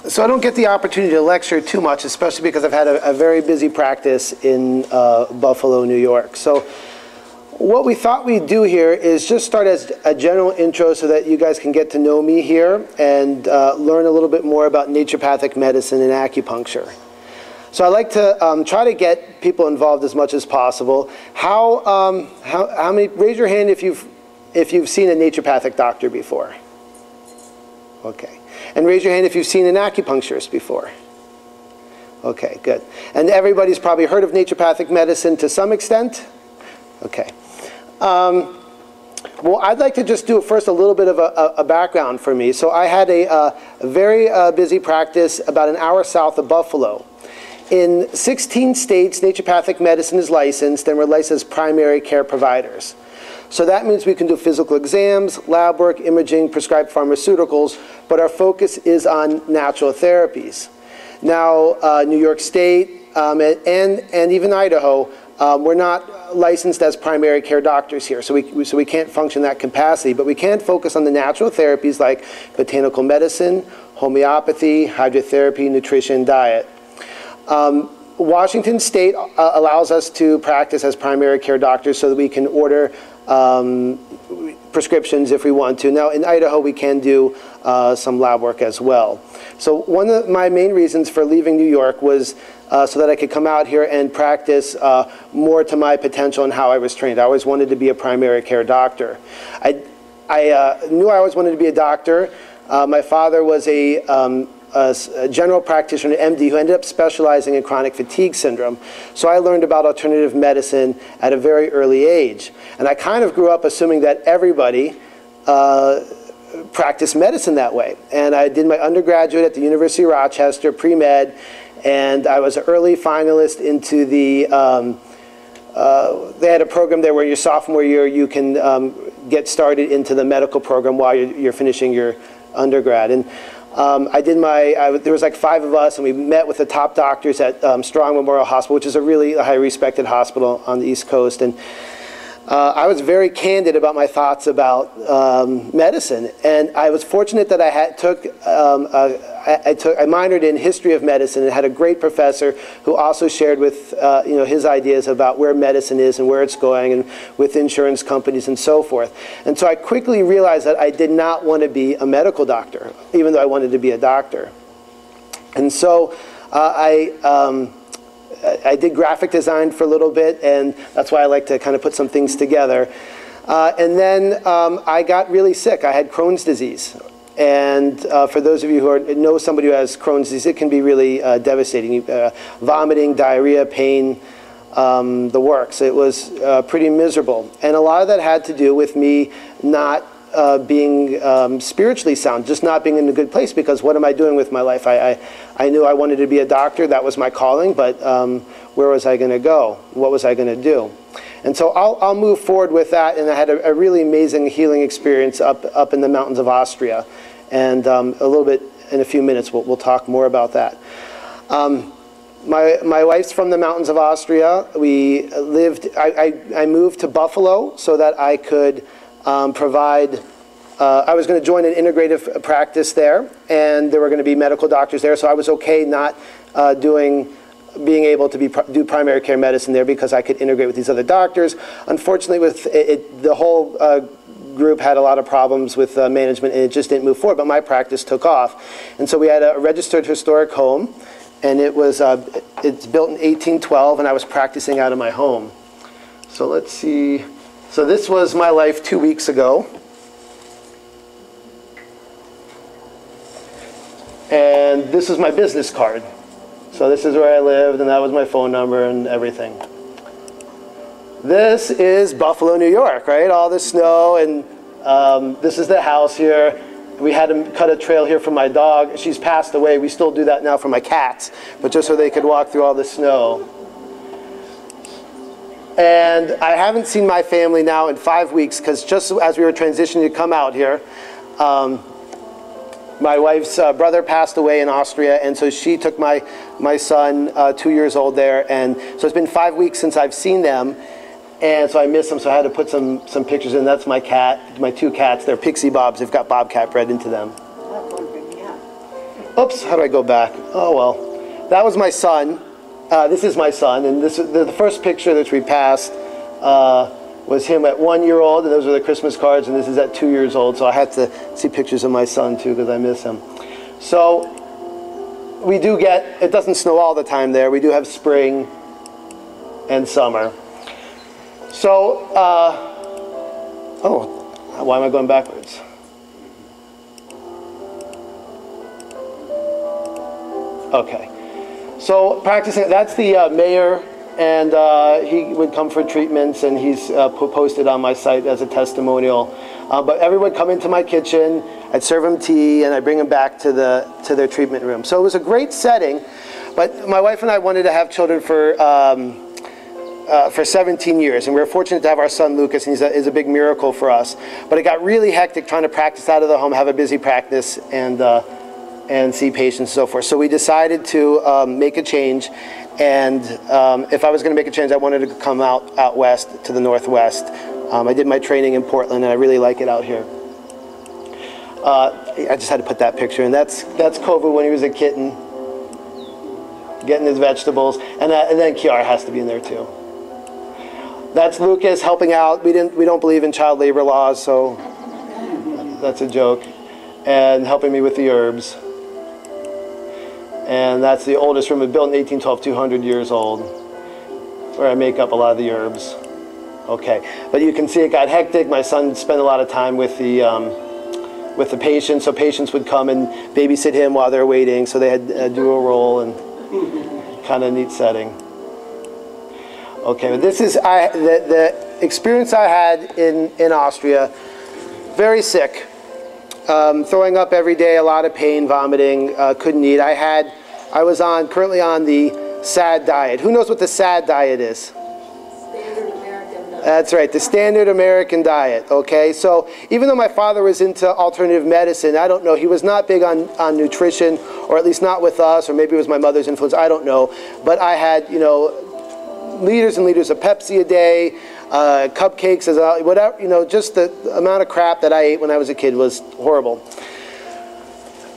So I don't get the opportunity to lecture too much, especially because I've had a very busy practice in Buffalo, New York. So what we thought we'd do here is just start as a general intro so that you guys can get to know me here and learn a little bit more about naturopathic medicine and acupuncture. So I like to try to get people involved as much as possible. How many? Raise your hand if you've seen a naturopathic doctor before. Okay, and raise your hand if you've seen an acupuncturist before. Okay, good. And everybody's probably heard of naturopathic medicine to some extent. Okay. Well, I'd like to just do first a little bit of a background for me. So I had a very busy practice about an hour south of Buffalo. In 16 states, naturopathic medicine is licensed, and we're licensed primary care providers. So that means we can do physical exams, lab work, imaging, prescribe pharmaceuticals, but our focus is on natural therapies. Now, New York State and even Idaho, we're not licensed as primary care doctors here, so we can't function that capacity, but we can focus on the natural therapies like botanical medicine, homeopathy, hydrotherapy, nutrition, diet. Washington State allows us to practice as primary care doctors so that we can order prescriptions if we want to. Now, in Idaho, we can do some lab work as well. So one of my main reasons for leaving New York was so that I could come out here and practice more to my potential and how I was trained. I always wanted to be a primary care doctor. I knew I always wanted to be a doctor. My father was a general practitioner, an MD, who ended up specializing in chronic fatigue syndrome. So I learned about alternative medicine at a very early age. And I kind of grew up assuming that everybody practiced medicine that way. And I did my undergraduate at the University of Rochester, pre-med, and I was an early finalist into the, they had a program there where your sophomore year you can get started into the medical program while you're finishing your undergrad. And there was like 5 of us, and we met with the top doctors at Strong Memorial Hospital, which is a really high respected hospital on the East Coast. And I was very candid about my thoughts about medicine, and I was fortunate that I minored in history of medicine and had a great professor who also shared with his ideas about where medicine is and where it's going, and with insurance companies and so forth. And so I quickly realized that I did not want to be a medical doctor, even though I wanted to be a doctor. And so I did graphic design for a little bit, and that's why I like to kind of put some things together. And then I got really sick. I had Crohn's disease. And for those of you who know somebody who has Crohn's disease, it can be really devastating. Vomiting, diarrhea, pain, the works. It was pretty miserable. And a lot of that had to do with me not being spiritually sound, just not being in a good place, because what am I doing with my life? I knew I wanted to be a doctor. That was my calling, but where was I going to go? What was I going to do? And so I'll move forward with that, and I had a really amazing healing experience up in the mountains of Austria. And a little bit, in a few minutes, we'll talk more about that. My wife's from the mountains of Austria. I moved to Buffalo so that I could provide, I was going to join an integrative practice there, and there were going to be medical doctors there, so I was okay not being able to do primary care medicine there because I could integrate with these other doctors. Unfortunately, the whole group had a lot of problems with management, and it just didn't move forward, but my practice took off. And so we had a registered historic home, and it's built in 1812, and I was practicing out of my home. So let's see. So this was my life 2 weeks ago. And this is my business card. So this is where I lived, and that was my phone number and everything. This is Buffalo, New York, right? All the snow, and this is the house here. We had to cut a trail here for my dog. She's passed away. We still do that now for my cats, but just so they could walk through all the snow. And I haven't seen my family now in 5 weeks, because just as we were transitioning to come out here, my wife's brother passed away in Austria, and so she took my son, 2 years old, there. And so it's been 5 weeks since I've seen them, and so I miss them, so I had to put some pictures in. That's my cat, my 2 cats. They're Pixie Bobs. They've got bobcat bred into them. Oops, how do I go back? Oh, well. That was my son. This is my son, and this is the first picture that we passed was him at 1 year old, and those were the Christmas cards, and this is at 2 years old, so I had to see pictures of my son too because I miss him. So we do get, it doesn't snow all the time there, we do have spring and summer. So, oh, why am I going backwards? Okay. So practicing, that's the mayor, and he would come for treatments, and he's posted on my site as a testimonial. But everyone would come into my kitchen, I'd serve them tea, and I'd bring them back to their treatment room. So it was a great setting, but my wife and I wanted to have children for 17 years, and we were fortunate to have our son Lucas, and he's a big miracle for us. But it got really hectic trying to practice out of the home, have a busy practice, and see patients and so forth. So we decided to make a change, and if I was going to make a change, I wanted to come out west to the Northwest. I did my training in Portland, and I really like it out here. I just had to put that picture in. That's Kovu when he was a kitten, getting his vegetables, and then Kiara has to be in there too. That's Lucas helping out. We don't believe in child labor laws, so that's a joke, and helping me with the herbs. And that's the oldest room, built in 1812, 200 years old, where I make up a lot of the herbs. Okay, but you can see it got hectic. My son spent a lot of time with the patients, so patients would come and babysit him while they're waiting, so they had a dual role, and kind of neat setting. Okay, but this is the experience I had in Austria. Very sick. Throwing up every day, a lot of pain, vomiting, couldn't eat. I was currently on the SAD diet. Who knows what the SAD diet is? Standard American diet. That's right, the standard American diet, okay? So even though my father was into alternative medicine, I don't know, he was not big on nutrition, or at least not with us, or maybe it was my mother's influence, I don't know. But I had, you know, liters and liters of Pepsi a day, cupcakes, whatever, just the amount of crap that I ate when I was a kid was horrible.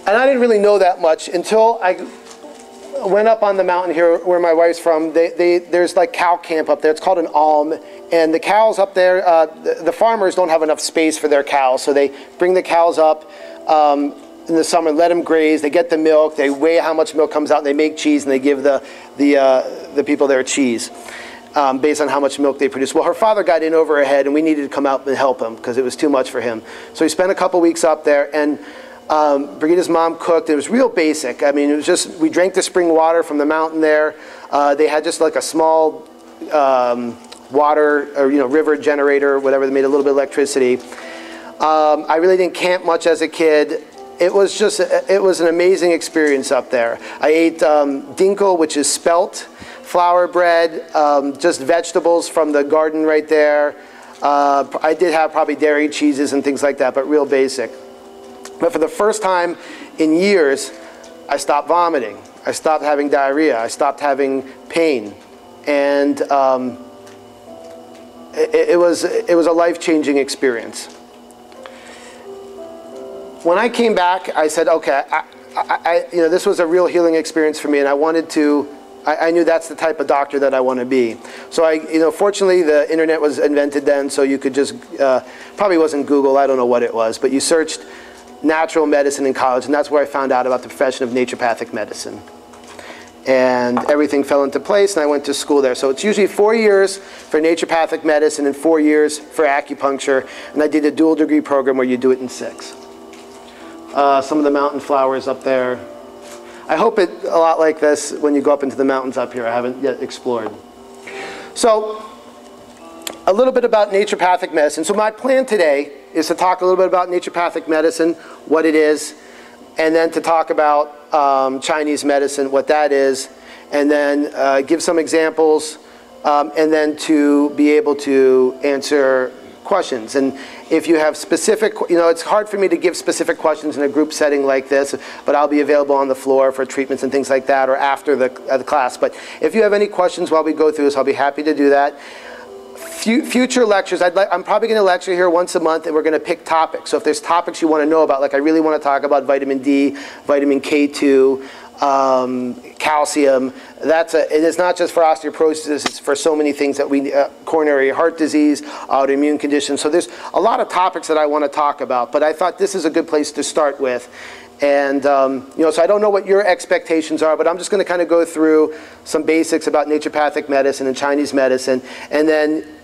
And I didn't really know that much until I went up on the mountain here where my wife's from. There's like cow camp up there. It's called an alm. And the cows up there, the farmers don't have enough space for their cows, so they bring the cows up in the summer, let them graze, they get the milk, they weigh how much milk comes out, and they make cheese, and they give the people there cheese. Based on how much milk they produce. Well, her father got in over her head, and we needed to come out and help him because it was too much for him. So we spent a couple weeks up there, and Brigitta's mom cooked. It was real basic. I mean, it was just, we drank the spring water from the mountain there. They had just like a small water or river generator, whatever, that made a little bit of electricity. I really didn't camp much as a kid. It was an amazing experience up there. I ate dinkel, which is spelt, flour bread, just vegetables from the garden right there. I did have probably dairy cheeses and things like that, but real basic. But for the first time in years, I stopped vomiting. I stopped having diarrhea. I stopped having pain. And it was a life-changing experience. When I came back, I said, okay, this was a real healing experience for me, and I knew that's the type of doctor that I want to be. So fortunately the internet was invented then, so you could just, probably wasn't Google, I don't know what it was, but you searched natural medicine in college, and that's where I found out about the profession of naturopathic medicine. And everything fell into place, and I went to school there. So it's usually 4 years for naturopathic medicine and 4 years for acupuncture, and I did a dual degree program where you do it in 6. Some of the mountain flowers up there. I hope it's a lot like this when you go up into the mountains up here. I haven't yet explored. So, a little bit about naturopathic medicine. So my plan today is to talk a little bit about naturopathic medicine, what it is, and then to talk about Chinese medicine, what that is, and then give some examples, and then to be able to answer questions. And if you have specific, it's hard for me to give specific questions in a group setting like this, but I'll be available on the floor for treatments and things like that, or after the class. But if you have any questions while we go through this, I'll be happy to do that. Future lectures, I'm probably going to lecture here once a month, and we're going to pick topics. So if there's topics you want to know about, like I really want to talk about vitamin D, vitamin K2, calcium, it is not just for osteoporosis, it's for so many things that coronary heart disease, autoimmune conditions. So there's a lot of topics that I want to talk about, but I thought this is a good place to start with. And, so I don't know what your expectations are, but I'm just going to kind of go through some basics about naturopathic medicine and Chinese medicine, and then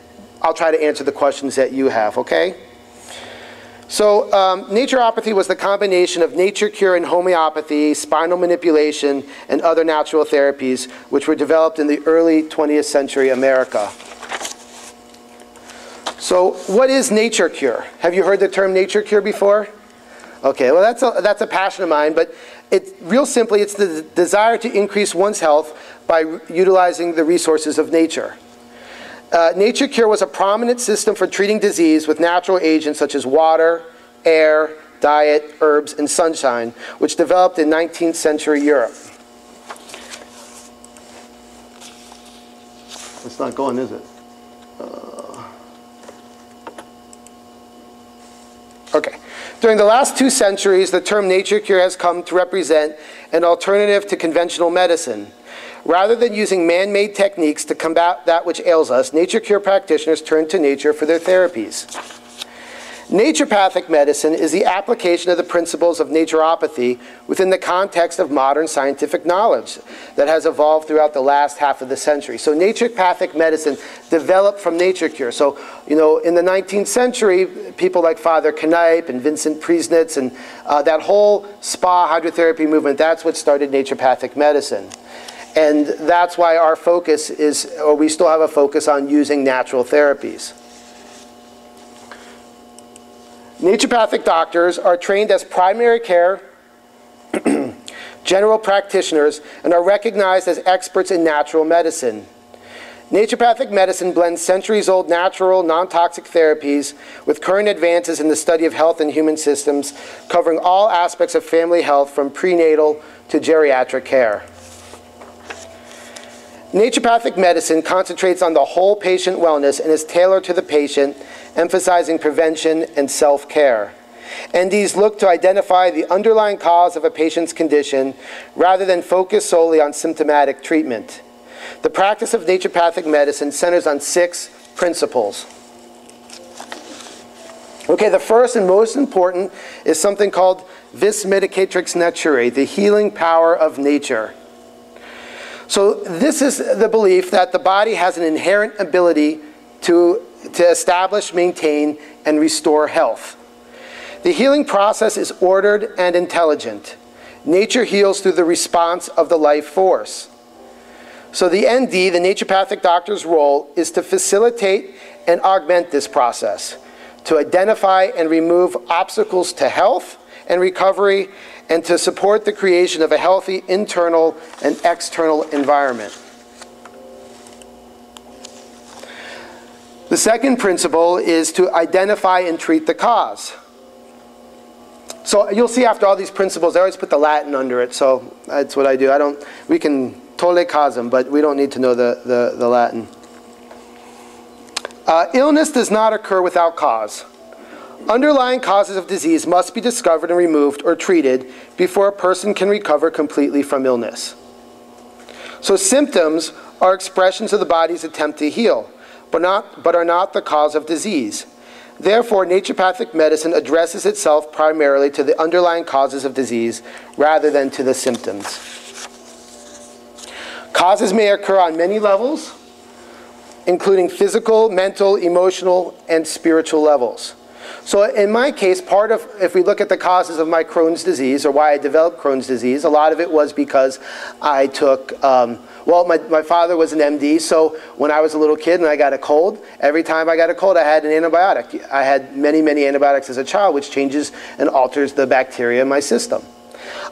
I'll try to answer the questions that you have, okay? So naturopathy was the combination of nature cure and homeopathy, spinal manipulation, and other natural therapies, which were developed in the early 20th century America. So what is nature cure? Have you heard the term nature cure before? Okay, well that's a passion of mine, but real simply, it's the desire to increase one's health by utilizing the resources of nature. Nature cure was a prominent system for treating disease with natural agents such as water, air, diet, herbs, and sunshine, which developed in 19th century Europe. It's not going, is it? Okay. During the last 2 centuries, the term nature cure has come to represent an alternative to conventional medicine. Rather than using man-made techniques to combat that which ails us, nature cure practitioners turn to nature for their therapies. Naturopathic medicine is the application of the principles of naturopathy within the context of modern scientific knowledge that has evolved throughout the last half of the century. So naturopathic medicine developed from nature cure. So, in the 19th century, people like Father Knipe and Vincent Priesnitz and that whole spa hydrotherapy movement, that's what started naturopathic medicine. And that's why our focus is, or we still have a focus on using natural therapies. Naturopathic doctors are trained as primary care general practitioners and are recognized as experts in natural medicine. Naturopathic medicine blends centuries-old natural, non-toxic therapies with current advances in the study of health and human systems, covering all aspects of family health from prenatal to geriatric care. Naturopathic medicine concentrates on the whole patient wellness and is tailored to the patient, emphasizing prevention and self-care. NDs look to identify the underlying cause of a patient's condition rather than focus solely on symptomatic treatment. The practice of naturopathic medicine centers on 6 principles. Okay, the first and most important is something called vis medicatrix naturae, the healing power of nature. So this is the belief that the body has an inherent ability to establish, maintain, and restore health. The healing process is ordered and intelligent. Nature heals through the response of the life force. So the ND, the naturopathic doctor's role, is to facilitate and augment this process, to identify and remove obstacles to health and recovery, and to support the creation of a healthy internal and external environment. The second principle is to identify and treat the cause. So you'll see after all these principles, I always put the Latin under it, so that's what I do. We can tolle causam, but we don't need to know the Latin. Illness does not occur without cause. Underlying causes of disease must be discovered and removed or treated before a person can recover completely from illness. So symptoms are expressions of the body's attempt to heal, but are not the cause of disease. Therefore, naturopathic medicine addresses itself primarily to the underlying causes of disease rather than to the symptoms. Causes may occur on many levels, including physical, mental, emotional, and spiritual levels. So in my case, if we look at the causes of my Crohn's disease, or why I developed Crohn's disease, a lot of it was because I took, my father was an MD, so when I was a little kid and I got a cold, every time I got a cold, I had an antibiotic. I had many, many antibiotics as a child, which changes and alters the bacteria in my system.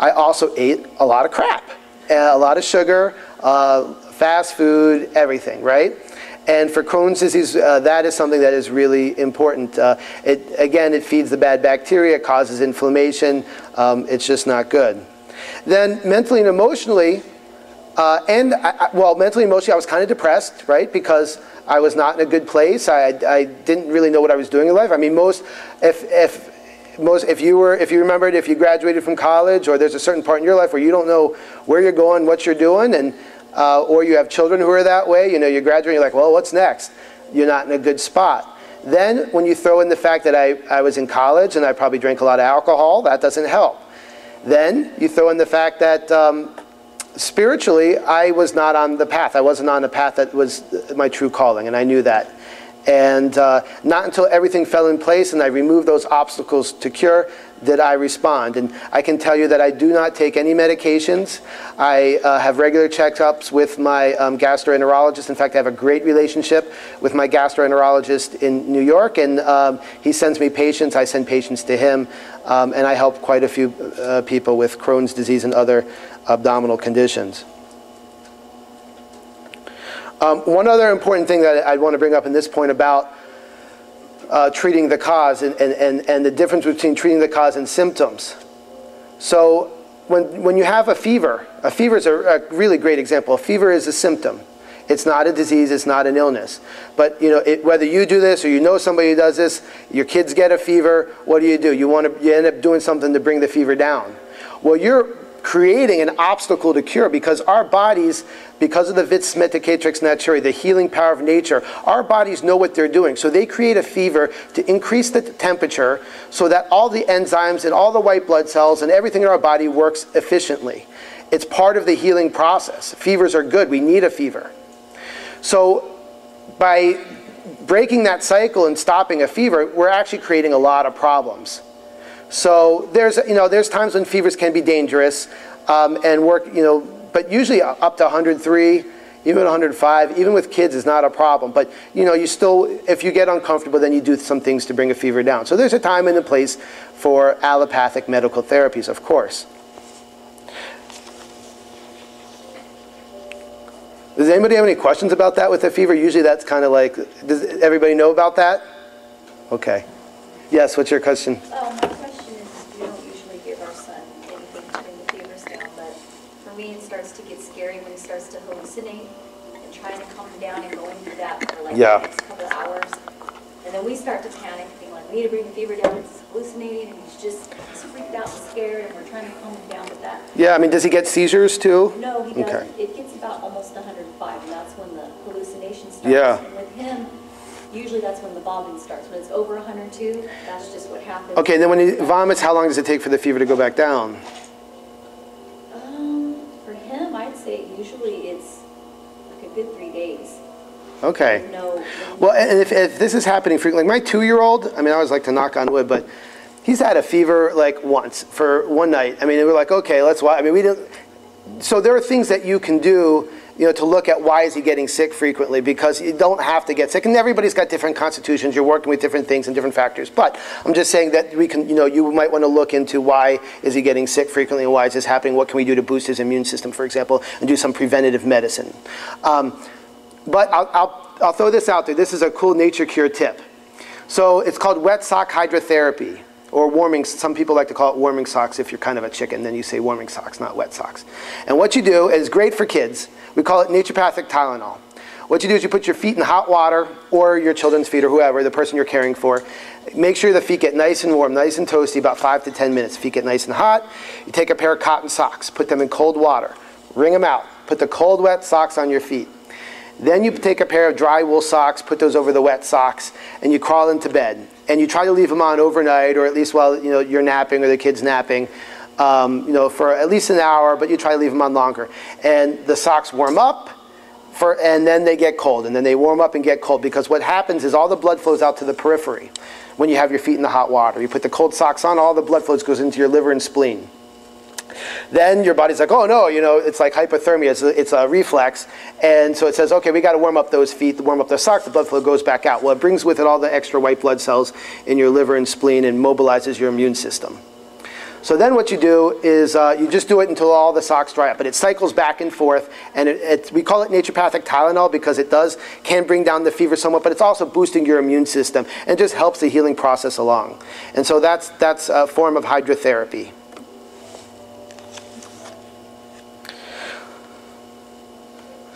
I also ate a lot of crap, a lot of sugar, fast food, everything, right? And for Crohn's disease, that is something that is really important. It feeds the bad bacteria, it causes inflammation, it's just not good. Then mentally and emotionally, Well, mentally, emotionally, I was kind of depressed, right? Because I was not in a good place. I didn't really know what I was doing in life. I mean, if you remembered, if you graduated from college, or there's a certain part in your life where you don't know where you're going, what you're doing, and or you have children who are that way, you know, you graduate, you're like, well, what's next? You're not in a good spot. Then when you throw in the fact that I was in college and I probably drank a lot of alcohol, that doesn't help. Then you throw in the fact that spiritually, I was not on the path. I wasn't on the path that was my true calling, and I knew that. And not until everything fell in place and I removed those obstacles to cure did I respond. And I can tell you that I do not take any medications. I have regular checkups with my gastroenterologist. In fact, I have a great relationship with my gastroenterologist in New York, and he sends me patients. I send patients to him, and I help quite a few people with Crohn's disease and other abdominal conditions. One other important thing that I want to bring up in this point about treating the cause and the difference between treating the cause and symptoms. So when you have a fever is a really great example. A fever is a symptom. It's not a disease, it's not an illness. But you know, whether you do this or you know somebody who does this, your kids get a fever, what do? You end up doing something to bring the fever down. Well, you're creating an obstacle to cure, because our bodies, because of the vis medicatrix naturae, the healing power of nature, our bodies know what they're doing. So they create a fever to increase the temperature so that all the enzymes and all the white blood cells and everything in our body works efficiently. It's part of the healing process. Fevers are good. We need a fever. So by breaking that cycle and stopping a fever, we're actually creating a lot of problems. So there's times when fevers can be dangerous and work, but usually up to 103, even 105, even with kids is not a problem. But you still, if you get uncomfortable, then you do some things to bring a fever down. So there's a time and a place for allopathic medical therapies, of course. Does anybody have any questions about that with the fever? Usually that's kind of like, does everybody know about that? Okay. Yes, what's your question? My question is, we don't usually give our son anything to bring the fevers down, but for me it starts to get scary when he starts to hallucinate and trying to calm him down and going through that for like the next couple hours. And then we start to panic, thinking like, we need to bring the fever down, it's hallucinating, and he's freaked out and scared, and we're trying to calm him down with that. Yeah, I mean, does he get seizures too? No, he doesn't. Okay. It gets about almost 105, and that's when the hallucination starts. Yeah. And with him, usually that's when the vomiting starts. When it's over 102, that's just what happens. Okay, and then when he vomits, how long does it take for the fever to go back down? For him, I'd say usually it's like a good 3 days. Okay. No. Well, and if this is happening frequently, like my 2-year-old, I mean, I always like to knock on wood, but he's had a fever like once for one night. I mean, we're like, okay, let's watch. I mean, we didn't. So there are things that you can do, to look at why is he getting sick frequently, because you don't have to get sick, and everybody's got different constitutions. You're working with different things and different factors. But I'm just saying that we can, you might want to look into why is he getting sick frequently and why is this happening? What can we do to boost his immune system, for example, and do some preventative medicine. But I'll throw this out there. This is a cool nature cure tip. So it's called wet sock hydrotherapy, or warming. Some people like to call it warming socks. If you're kind of a chicken, then you say warming socks, not wet socks. And what you do is great for kids. We call it naturopathic Tylenol. What you do is you put your feet in hot water, or your children's feet, or whoever, the person you're caring for. Make sure the feet get nice and warm, nice and toasty, about 5 to 10 minutes. Feet get nice and hot. You take a pair of cotton socks, put them in cold water, wring them out, put the cold, wet socks on your feet. Then you take a pair of dry wool socks, put those over the wet socks, and you crawl into bed. And you try to leave them on overnight, or at least while you're napping or the kid's napping, for at least an hour, but you try to leave them on longer. And the socks warm up, and then they get cold, and then they warm up and get cold, because what happens is all the blood flows out to the periphery when you have your feet in the hot water. You put the cold socks on, all the blood flows goes into your liver and spleen. Then your body's like, oh no, it's like hypothermia, it's a reflex. And so it says, okay, we got to warm up those feet, warm up the socks, the blood flow goes back out. Well, it brings with it all the extra white blood cells in your liver and spleen and mobilizes your immune system. So then what you do is you just do it until all the socks dry up. But it cycles back and forth, and we call it naturopathic Tylenol because it can bring down the fever somewhat, but it's also boosting your immune system and just helps the healing process along. And so that's a form of hydrotherapy.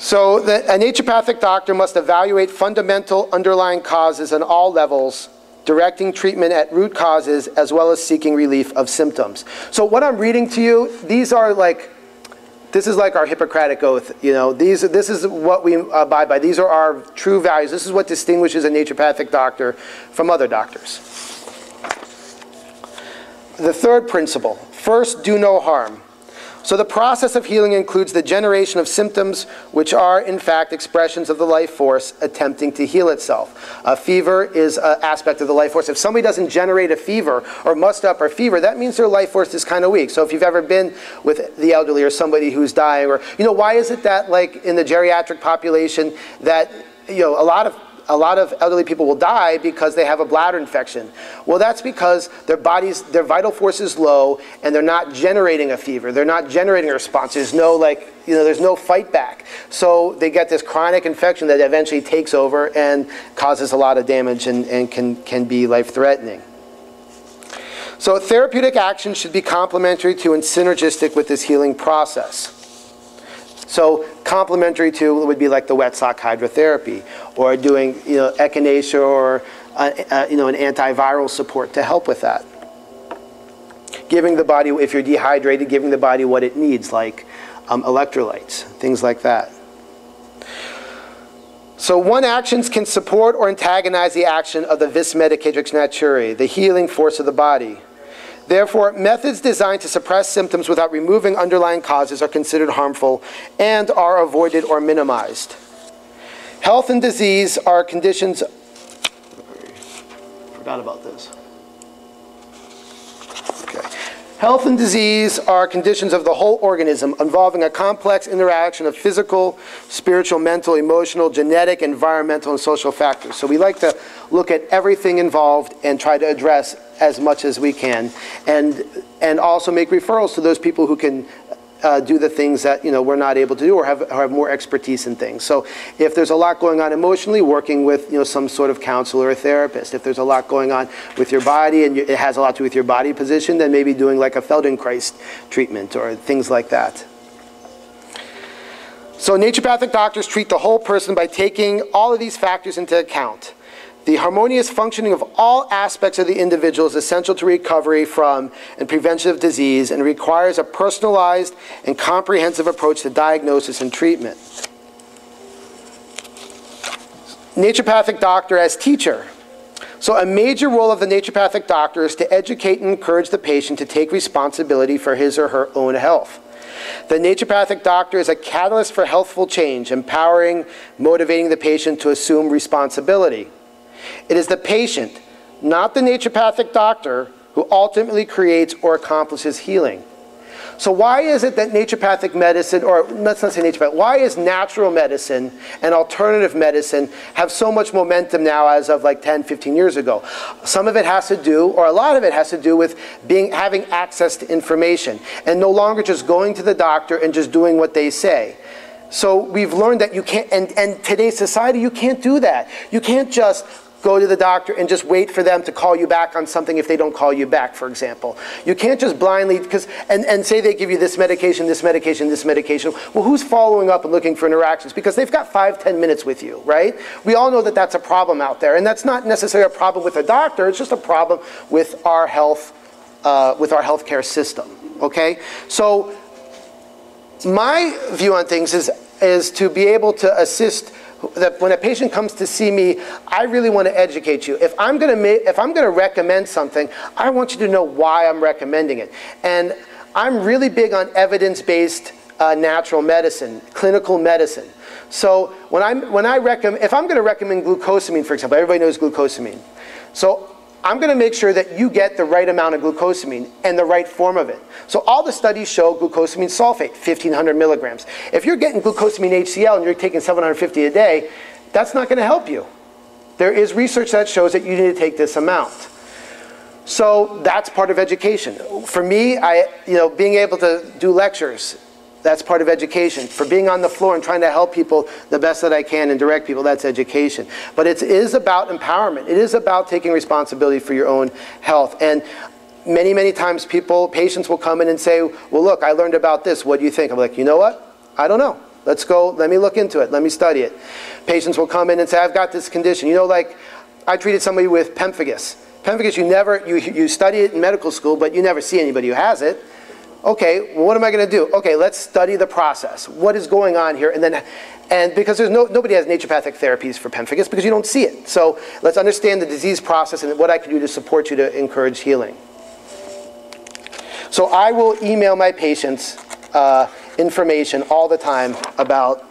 So a naturopathic doctor must evaluate fundamental underlying causes on all levels, directing treatment at root causes as well as seeking relief of symptoms. So what I'm reading to you, these are like, this is like our Hippocratic Oath. You know, this is what we abide by. These are our true values. This is what distinguishes a naturopathic doctor from other doctors. The third principle, first, do no harm. So the process of healing includes the generation of symptoms which are, in fact, expressions of the life force attempting to heal itself. A fever is an aspect of the life force. If somebody doesn't generate a fever or muster up a fever, that means their life force is kind of weak. So if you've ever been with the elderly or somebody who's dying, or, you know, why is it that, like, in the geriatric population that, you know, a lot of elderly people will die because they have a bladder infection? Well, that's because their vital force is low and they're not generating a fever. They're not generating a response. There's no, like, you know, there's no fight back. So they get this chronic infection that eventually takes over and causes a lot of damage and can be life-threatening. So therapeutic action should be complementary to and synergistic with this healing process. So complementary to would be like the wet sock hydrotherapy, or doing, you know, echinacea, or you know, an antiviral support to help with that. Giving the body, if you're dehydrated, giving the body what it needs, like electrolytes, things like that. So one actions can support or antagonize the action of the vis medicatrix naturae, the healing force of the body. Therefore, methods designed to suppress symptoms without removing underlying causes are considered harmful and are avoided or minimized. Health and disease are conditions... Forgot about this. Okay. Health and disease are conditions of the whole organism involving a complex interaction of physical, spiritual, mental, emotional, genetic, environmental, and social factors. So we like to look at everything involved and try to address as much as we can, and also make referrals to those people who can do the things that, you know, we're not able to do, or have more expertise in things. So if there's a lot going on emotionally, working with, you know, some sort of counselor or therapist. If there's a lot going on with your body and it has a lot to do with your body position, then maybe doing like a Feldenkrais treatment or things like that. So naturopathic doctors treat the whole person by taking all of these factors into account. The harmonious functioning of all aspects of the individual is essential to recovery from and prevention of disease, and requires a personalized and comprehensive approach to diagnosis and treatment. Naturopathic doctor as teacher. So a major role of the naturopathic doctor is to educate and encourage the patient to take responsibility for his or her own health. The naturopathic doctor is a catalyst for healthful change, empowering, motivating the patient to assume responsibility. It is the patient, not the naturopathic doctor, who ultimately creates or accomplishes healing. So why is it that naturopathic medicine, or let's not say naturopathic, why is natural medicine and alternative medicine have so much momentum now as of like 10, 15 years ago? Some of it has to do, or a lot of it has to do with having access to information and no longer just going to the doctor and just doing what they say. So we've learned that you can't, and today's society, you can't do that. You can't just go to the doctor and just wait for them to call you back on something if they don't call you back, for example. You can't just blindly, and say they give you this medication, this medication, this medication. Well, who's following up and looking for interactions? Because they've got 5-10 minutes with you, right? We all know that that's a problem out there. And that's not necessarily a problem with a doctor, it's just a problem with our health, with our healthcare system, okay? So my view on things is to be able to assist, that when a patient comes to see me, I really want to educate you. If I'm going to recommend something, I want you to know why I'm recommending it. And I'm really big on evidence-based natural medicine, clinical medicine. So if I'm going to recommend glucosamine, for example, everybody knows glucosamine. So I'm going to make sure that you get the right amount of glucosamine and the right form of it. So all the studies show glucosamine sulfate, 1,500 milligrams. If you're getting glucosamine HCl and you're taking 750 a day, that's not going to help you. There is research that shows that you need to take this amount. So that's part of education. For me, being able to do lectures, that's part of education. For being on the floor and trying to help people the best that I can and direct people, that's education. But it is about empowerment. It is about taking responsibility for your own health. And many, many times patients will come in and say, well, look, I learned about this. What do you think? I'm like, you know what? I don't know. Let's go, let me look into it, let me study it. Patients will come in and say, I've got this condition. You know, like I treated somebody with pemphigus. Pemphigus, you study it in medical school, but you never see anybody who has it. Okay, well, what am I going to do? Okay, let's study the process. What is going on here? And because there's nobody has naturopathic therapies for pemphigus because you don't see it. So let's understand the disease process and what I can do to support you to encourage healing. So I will email my patients information all the time about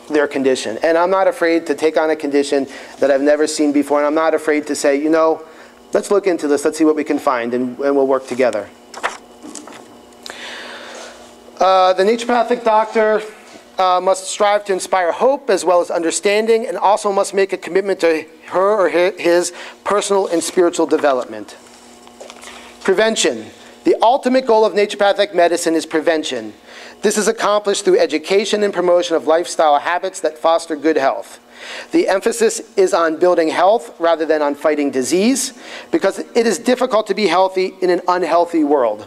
their condition. And I'm not afraid to take on a condition that I've never seen before. And I'm not afraid to say, you know, let's look into this. Let's see what we can find, and we'll work together. The naturopathic doctor must strive to inspire hope as well as understanding, and also must make a commitment to her or his personal and spiritual development. Prevention. The ultimate goal of naturopathic medicine is prevention. This is accomplished through education and promotion of lifestyle habits that foster good health. The emphasis is on building health rather than on fighting disease, because it is difficult to be healthy in an unhealthy world.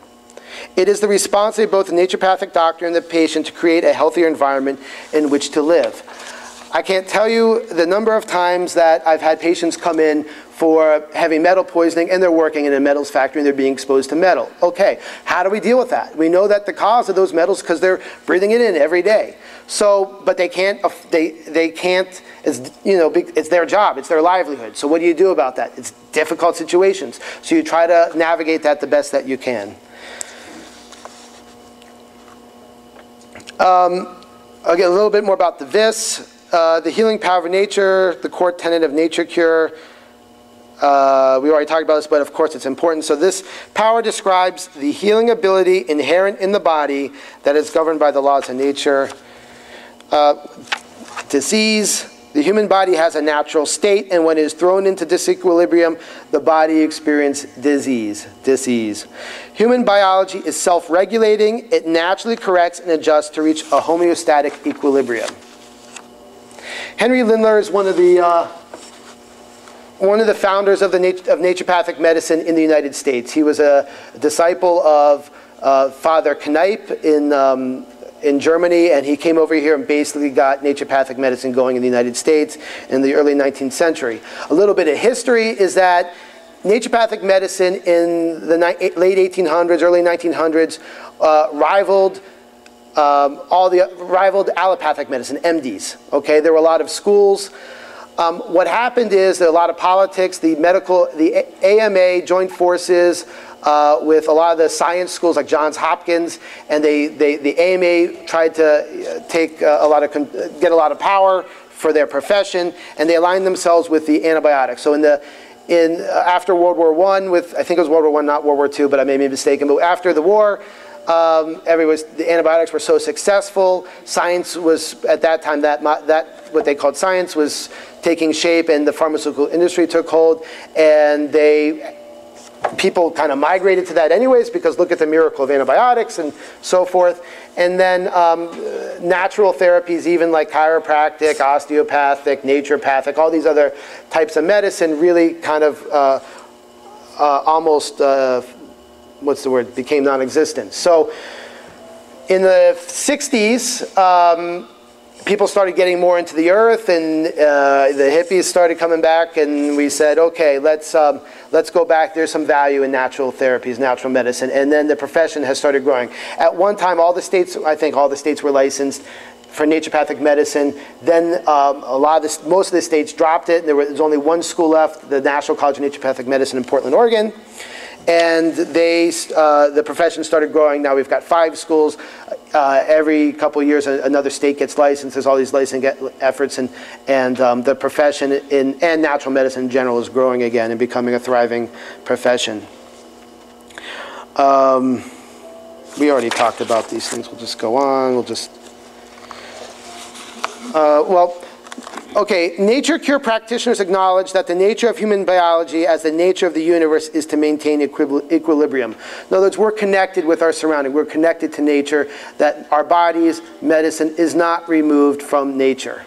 It is the responsibility of both the naturopathic doctor and the patient to create a healthier environment in which to live. I can't tell you the number of times that I've had patients come in for heavy metal poisoning and they're working in a metals factory and they're being exposed to metal. Okay, how do we deal with that? We know that the cause of those metals because they're breathing it in every day. So, but they can't, it's, you know, it's their job, it's their livelihood. So what do you do about that? It's difficult situations. So you try to navigate that the best that you can. Again, a little bit more about the VIS. The healing power of nature, the core tenet of nature cure. We already talked about this, but of course it's important. So this power describes the healing ability inherent in the body that is governed by the laws of nature. Disease. The human body has a natural state, and when it is thrown into disequilibrium, the body experiences disease. Human biology is self-regulating. It naturally corrects and adjusts to reach a homeostatic equilibrium. Henry Lindler is one of the founders of naturopathic medicine in the United States. He was a disciple of Father Kneipp in Germany, and he came over here and basically got naturopathic medicine going in the United States in the early 19th century. A little bit of history is that naturopathic medicine in the late 1800s, early 1900s rivaled allopathic medicine, MDs. Okay, there were a lot of schools. What happened is there were a lot of politics. The AMA joined forces with a lot of the science schools like Johns Hopkins, and the AMA tried to get a lot of power for their profession, and they aligned themselves with the antibiotics. So after World War I, I think it was World War I, not World War II, but I may be mistaken, but after the war, the antibiotics were so successful. Science was, at that time, that what they called science was taking shape, and the pharmaceutical industry took hold, and people kind of migrated to that anyways, because look at the miracle of antibiotics and so forth. And then natural therapies, even like chiropractic, osteopathic, naturopathic, all these other types of medicine really kind of almost became non-existent. So in the 60s, people started getting more into the earth, and the hippies started coming back, and we said, okay, let's go back. There's some value in natural therapies, natural medicine, and then the profession has started growing. At one time, I think all the states were licensed for naturopathic medicine. Then most of the states dropped it. There's only one school left, the National College of Naturopathic Medicine in Portland, Oregon. And the profession started growing. Now we've got 5 schools. Every couple of years, another state gets licensed. There's all these licensing efforts, and the profession and natural medicine in general is growing again and becoming a thriving profession. We already talked about these things. We'll just go on. We'll just okay, nature cure practitioners acknowledge that the nature of human biology, as the nature of the universe, is to maintain equilibrium. In other words, we're connected with our surrounding. We're connected to nature, that our bodies, medicine is not removed from nature.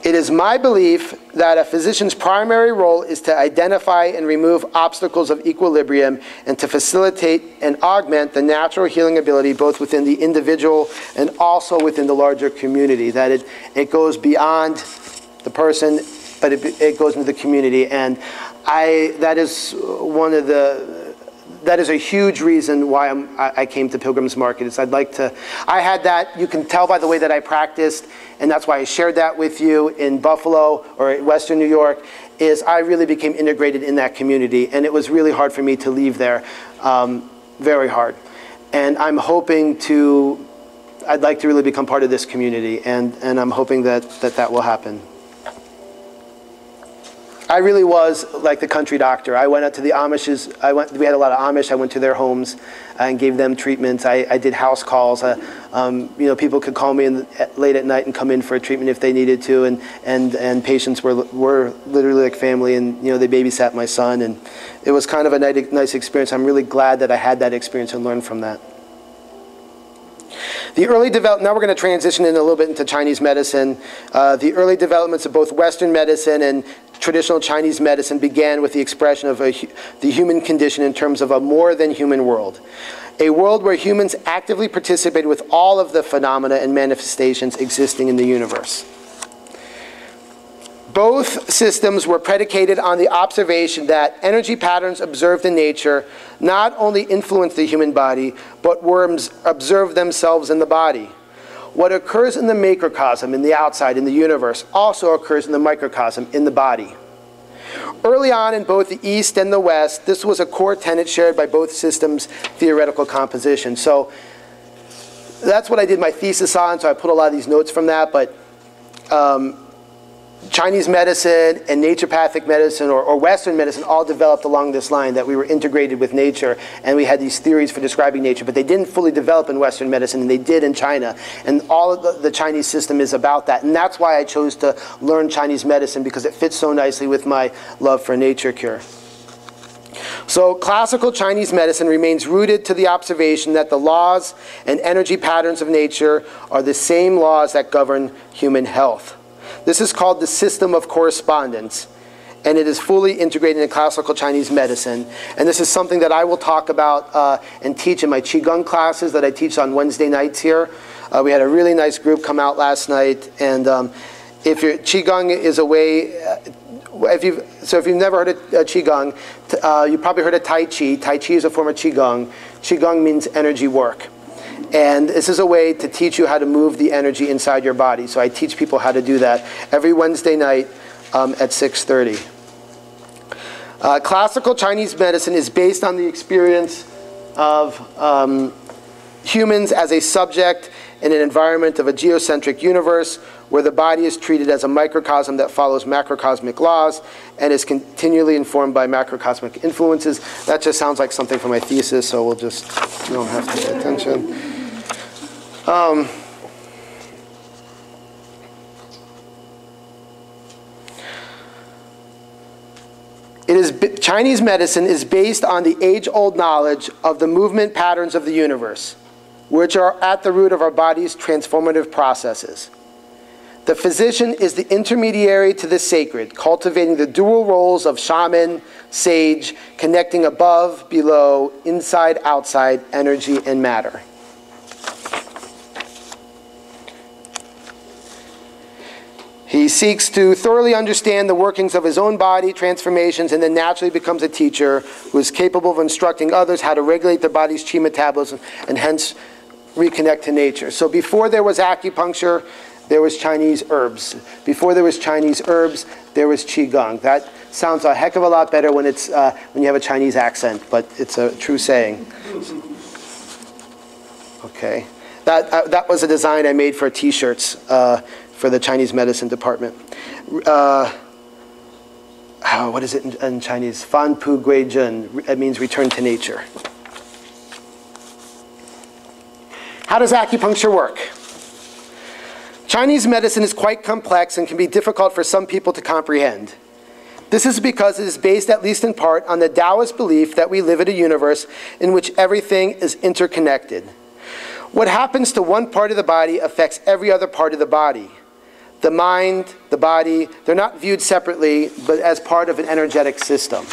It is my belief that a physician's primary role is to identify and remove obstacles of equilibrium and to facilitate and augment the natural healing ability both within the individual and also within the larger community. That it goes beyond the person, but it goes into the community. And that is a huge reason why I came to Pilgrim's Market. Is I had that, you can tell by the way that I practiced, and that's why I shared that with you in Buffalo or Western New York, is I really became integrated in that community, and it was really hard for me to leave there, very hard. And I'm hoping I'd like to really become part of this community, and I'm hoping that will happen. I really was like the country doctor. I went out to the Amishes. We had a lot of Amish. I went to their homes and gave them treatments. I did house calls. People could call me late at night and come in for a treatment if they needed to. And patients were literally like family. And they babysat my son. And it was kind of a nice experience. I'm really glad that I had that experience and learned from that. The early development, now we're going to transition in a little bit into Chinese medicine. The early developments of both Western medicine and traditional Chinese medicine began with the expression of the human condition in terms of a more than human world. A world where humans actively participated with all of the phenomena and manifestations existing in the universe. Both systems were predicated on the observation that energy patterns observed in nature not only influence the human body, but worms observe themselves in the body. What occurs in the macrocosm, in the outside, in the universe, also occurs in the microcosm, in the body. Early on in both the East and the West, this was a core tenet shared by both systems' theoretical composition. So that's what I did my thesis on, so I put a lot of these notes from that, but Chinese medicine and naturopathic medicine or Western medicine all developed along this line, that we were integrated with nature and we had these theories for describing nature, but they didn't fully develop in Western medicine, and they did in China. And all of the Chinese system is about that. And that's why I chose to learn Chinese medicine, because it fits so nicely with my love for nature cure. So classical Chinese medicine remains rooted to the observation that the laws and energy patterns of nature are the same laws that govern human health. This is called the system of correspondence, and it is fully integrated in classical Chinese medicine. And this is something that I will talk about and teach in my Qigong classes that I teach on Wednesday nights here. We had a really nice group come out last night, and if your Qigong is a way, if you've never heard of Qigong, you probably heard of Tai Chi. Tai Chi is a form of Qigong. Qigong means energy work. And this is a way to teach you how to move the energy inside your body. So I teach people how to do that every Wednesday night at 6:30. Classical Chinese medicine is based on the experience of humans as a subject in an environment of a geocentric universe where the body is treated as a microcosm that follows macrocosmic laws and is continually informed by macrocosmic influences. That just sounds like something from my thesis, so we don't have to pay attention. Chinese medicine is based on the age-old knowledge of the movement patterns of the universe, which are at the root of our body's transformative processes. The physician is the intermediary to the sacred, cultivating the dual roles of shaman, sage, connecting above, below, inside, outside, energy, and matter. He seeks to thoroughly understand the workings of his own body, transformations, and then naturally becomes a teacher who is capable of instructing others how to regulate their body's chi metabolism and hence reconnect to nature. So before there was acupuncture, there was Chinese herbs. Before there was Chinese herbs, there was Qigong. That sounds a heck of a lot better when you have a Chinese accent, but it's a true saying. Okay. That was a design I made for T-shirts for the Chinese medicine department. What is it in Chinese? Fan Pu Gui Jun. It means return to nature. How does acupuncture work? Chinese medicine is quite complex and can be difficult for some people to comprehend. This is because it is based, at least in part, on the Taoist belief that we live in a universe in which everything is interconnected. What happens to one part of the body affects every other part of the body. the mind, the body, they're not viewed separately, but as part of an energetic system.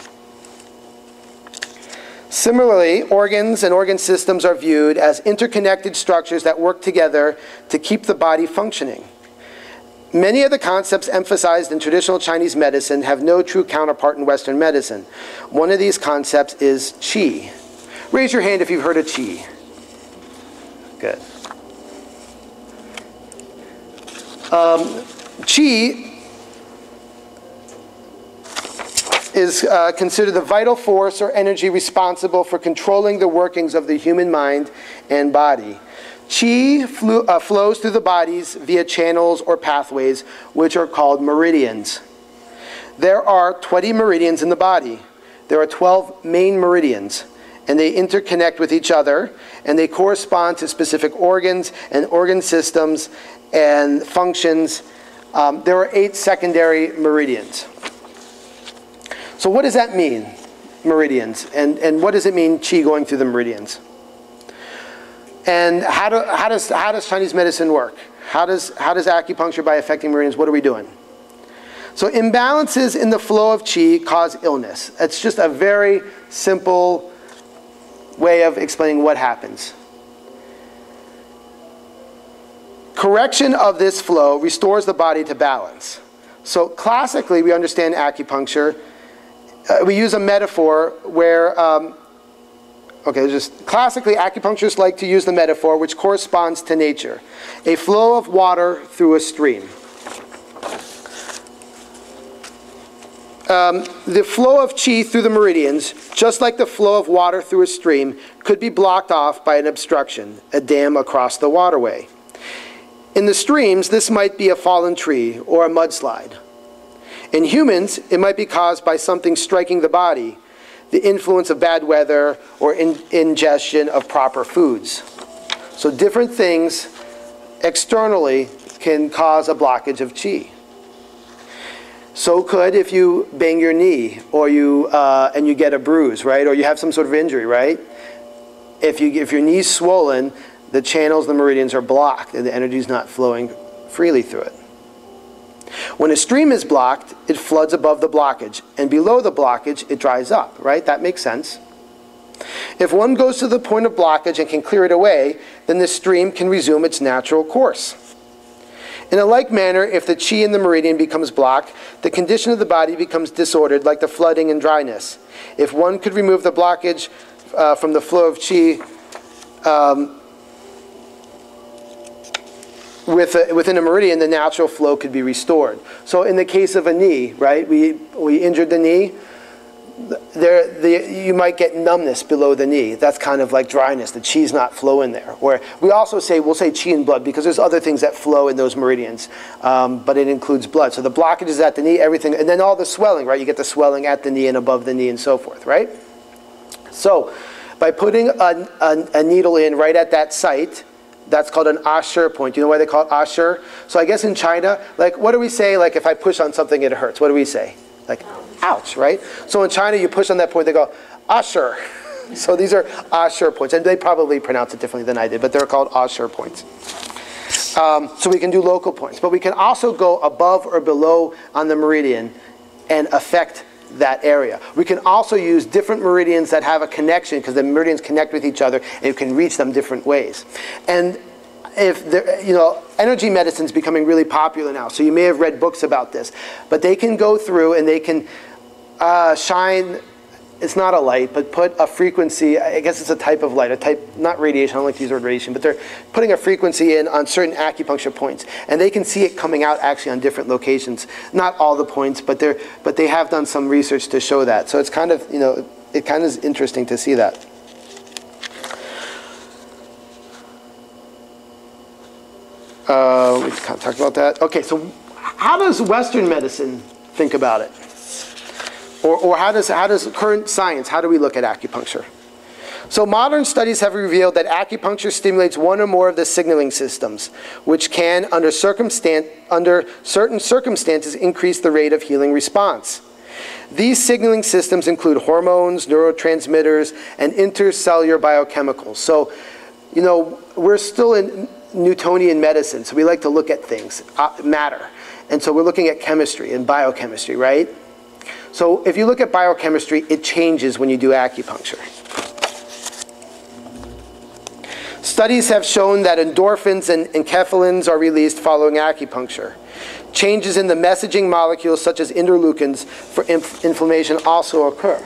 Similarly, organs and organ systems are viewed as interconnected structures that work together to keep the body functioning. Many of the concepts emphasized in traditional Chinese medicine have no true counterpart in Western medicine. One of these concepts is Qi. Raise your hand if you've heard of Qi. Good. Qi is considered the vital force or energy responsible for controlling the workings of the human mind and body. Qi flows through the bodies via channels or pathways, which are called meridians. There are 20 meridians in the body. There are 12 main meridians, and they interconnect with each other, and they correspond to specific organs and organ systems and functions. There are 8 secondary meridians. So what does that mean, meridians? And what does it mean, Qi going through the meridians? And how does Chinese medicine work? How does acupuncture by affecting meridians, what are we doing? So imbalances in the flow of Qi cause illness. It's just a very simple way of explaining what happens. Correction of this flow restores the body to balance. So classically, we understand acupuncture. We use a metaphor where, classically, acupuncturists like to use the metaphor which corresponds to nature. A flow of water through a stream. The flow of Qi through the meridians, just like the flow of water through a stream, could be blocked off by an obstruction, a dam across the waterway. In the streams, this might be a fallen tree or a mudslide. In humans, it might be caused by something striking the body, the influence of bad weather or ingestion of proper foods. So different things externally can cause a blockage of Qi. So could if you bang your knee or and you get a bruise, right? Or you have some sort of injury, right? If your knee's swollen, the channels, the meridians are blocked and the energy is not flowing freely through it. When a stream is blocked, it floods above the blockage, and below the blockage, it dries up, right? That makes sense. If one goes to the point of blockage and can clear it away, then the stream can resume its natural course. In a like manner, if the Qi in the meridian becomes blocked, the condition of the body becomes disordered, like the flooding and dryness. If one could remove the blockage from the flow of Qi within a meridian, the natural flow could be restored. So in the case of a knee, right, we injured the knee, you might get numbness below the knee. That's kind of like dryness. The Qi's not flowing there. Or we'll say Qi and blood because there's other things that flow in those meridians, but it includes blood. So the blockage is at the knee, everything, and then all the swelling, right? You get the swelling at the knee and above the knee and so forth, right? So by putting a needle in right at that site, that's called an Ashur point. Do you know why they call it Ashur? So I guess in China, like, what do we say? Like, if I push on something, it hurts. What do we say? Like, ouch, right? So in China, you push on that point, they go, Ashur. So these are Ashur points. And they probably pronounce it differently than I did, but they're called Ashur points. So we can do local points. But we can also go above or below on the meridian and affect that area. We can also use different meridians that have a connection because the meridians connect with each other and you can reach them different ways. And if energy medicine is becoming really popular now, so you may have read books about this, but they can go through and they can shine, it's not a light, but put a frequency, I guess it's a type of light, not radiation, I don't like to use the word radiation, but they're putting a frequency in on certain acupuncture points. And they can see it coming out actually on different locations. Not all the points, but they have done some research to show that. So it's kind of, it kind of is interesting to see that. We kind of talked about that. Okay, so how does Western medicine think about it? Or how does current science, how do we look at acupuncture? So modern studies have revealed that acupuncture stimulates one or more of the signaling systems, which can, under certain circumstances, increase the rate of healing response. These signaling systems include hormones, neurotransmitters, and intercellular biochemicals. So, we're still in Newtonian medicine, so we like to look at things, matter. And so we're looking at chemistry and biochemistry, right? So if you look at biochemistry, it changes when you do acupuncture. Studies have shown that endorphins and enkephalins are released following acupuncture. Changes in the messaging molecules, such as interleukins, for inflammation also occur.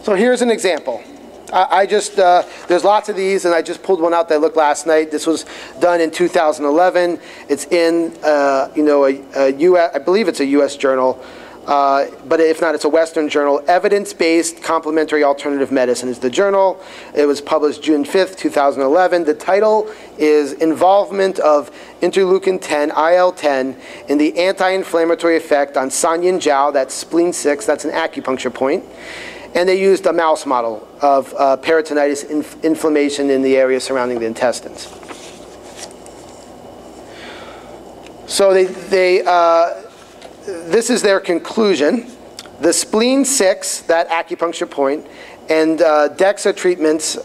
So here's an example. There's lots of these, and I just pulled one out that I looked last night. This was done in 2011. It's in, I believe it's a U.S. journal, but if not, it's a Western journal. Evidence-Based Complementary Alternative Medicine is the journal. It was published June 5th, 2011. The title is Involvement of Interleukin-10, IL-10, in the Anti-Inflammatory Effect on Sanyin Jiao, that's spleen 6, that's an acupuncture point. And they used a mouse model of peritonitis inflammation in the area surrounding the intestines. So this is their conclusion. The spleen 6, that acupuncture point, and DEXA treatments,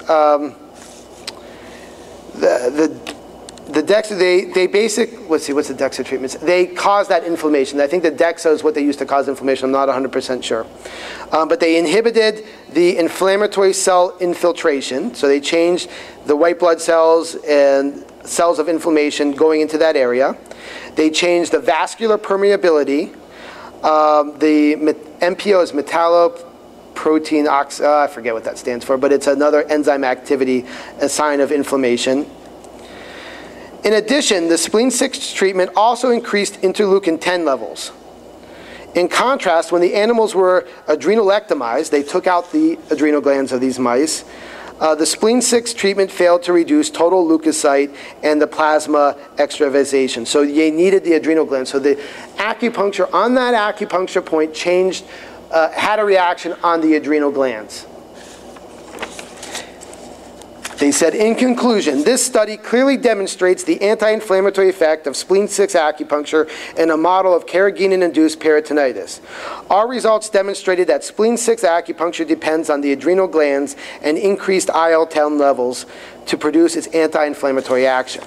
the DEXA, what's the DEXA treatments? They cause that inflammation. I think the DEXA is what they use to cause inflammation. I'm not 100% sure. But they inhibited the inflammatory cell infiltration. So they changed the white blood cells and cells of inflammation going into that area. They changed the vascular permeability. The MPO is metalloprotein I forget what that stands for, but it's another enzyme activity, a sign of inflammation. In addition, the spleen 6 treatment also increased interleukin-10 levels. In contrast, when the animals were adrenalectomized, they took out the adrenal glands of these mice, the spleen 6 treatment failed to reduce total leukocyte and the plasma extravasation. So they needed the adrenal glands. So the acupuncture on that acupuncture point changed, had a reaction on the adrenal glands. They said, in conclusion, this study clearly demonstrates the anti-inflammatory effect of spleen 6 acupuncture in a model of carrageenan-induced peritonitis. Our results demonstrated that spleen 6 acupuncture depends on the adrenal glands and increased IL-10 levels to produce its anti-inflammatory action.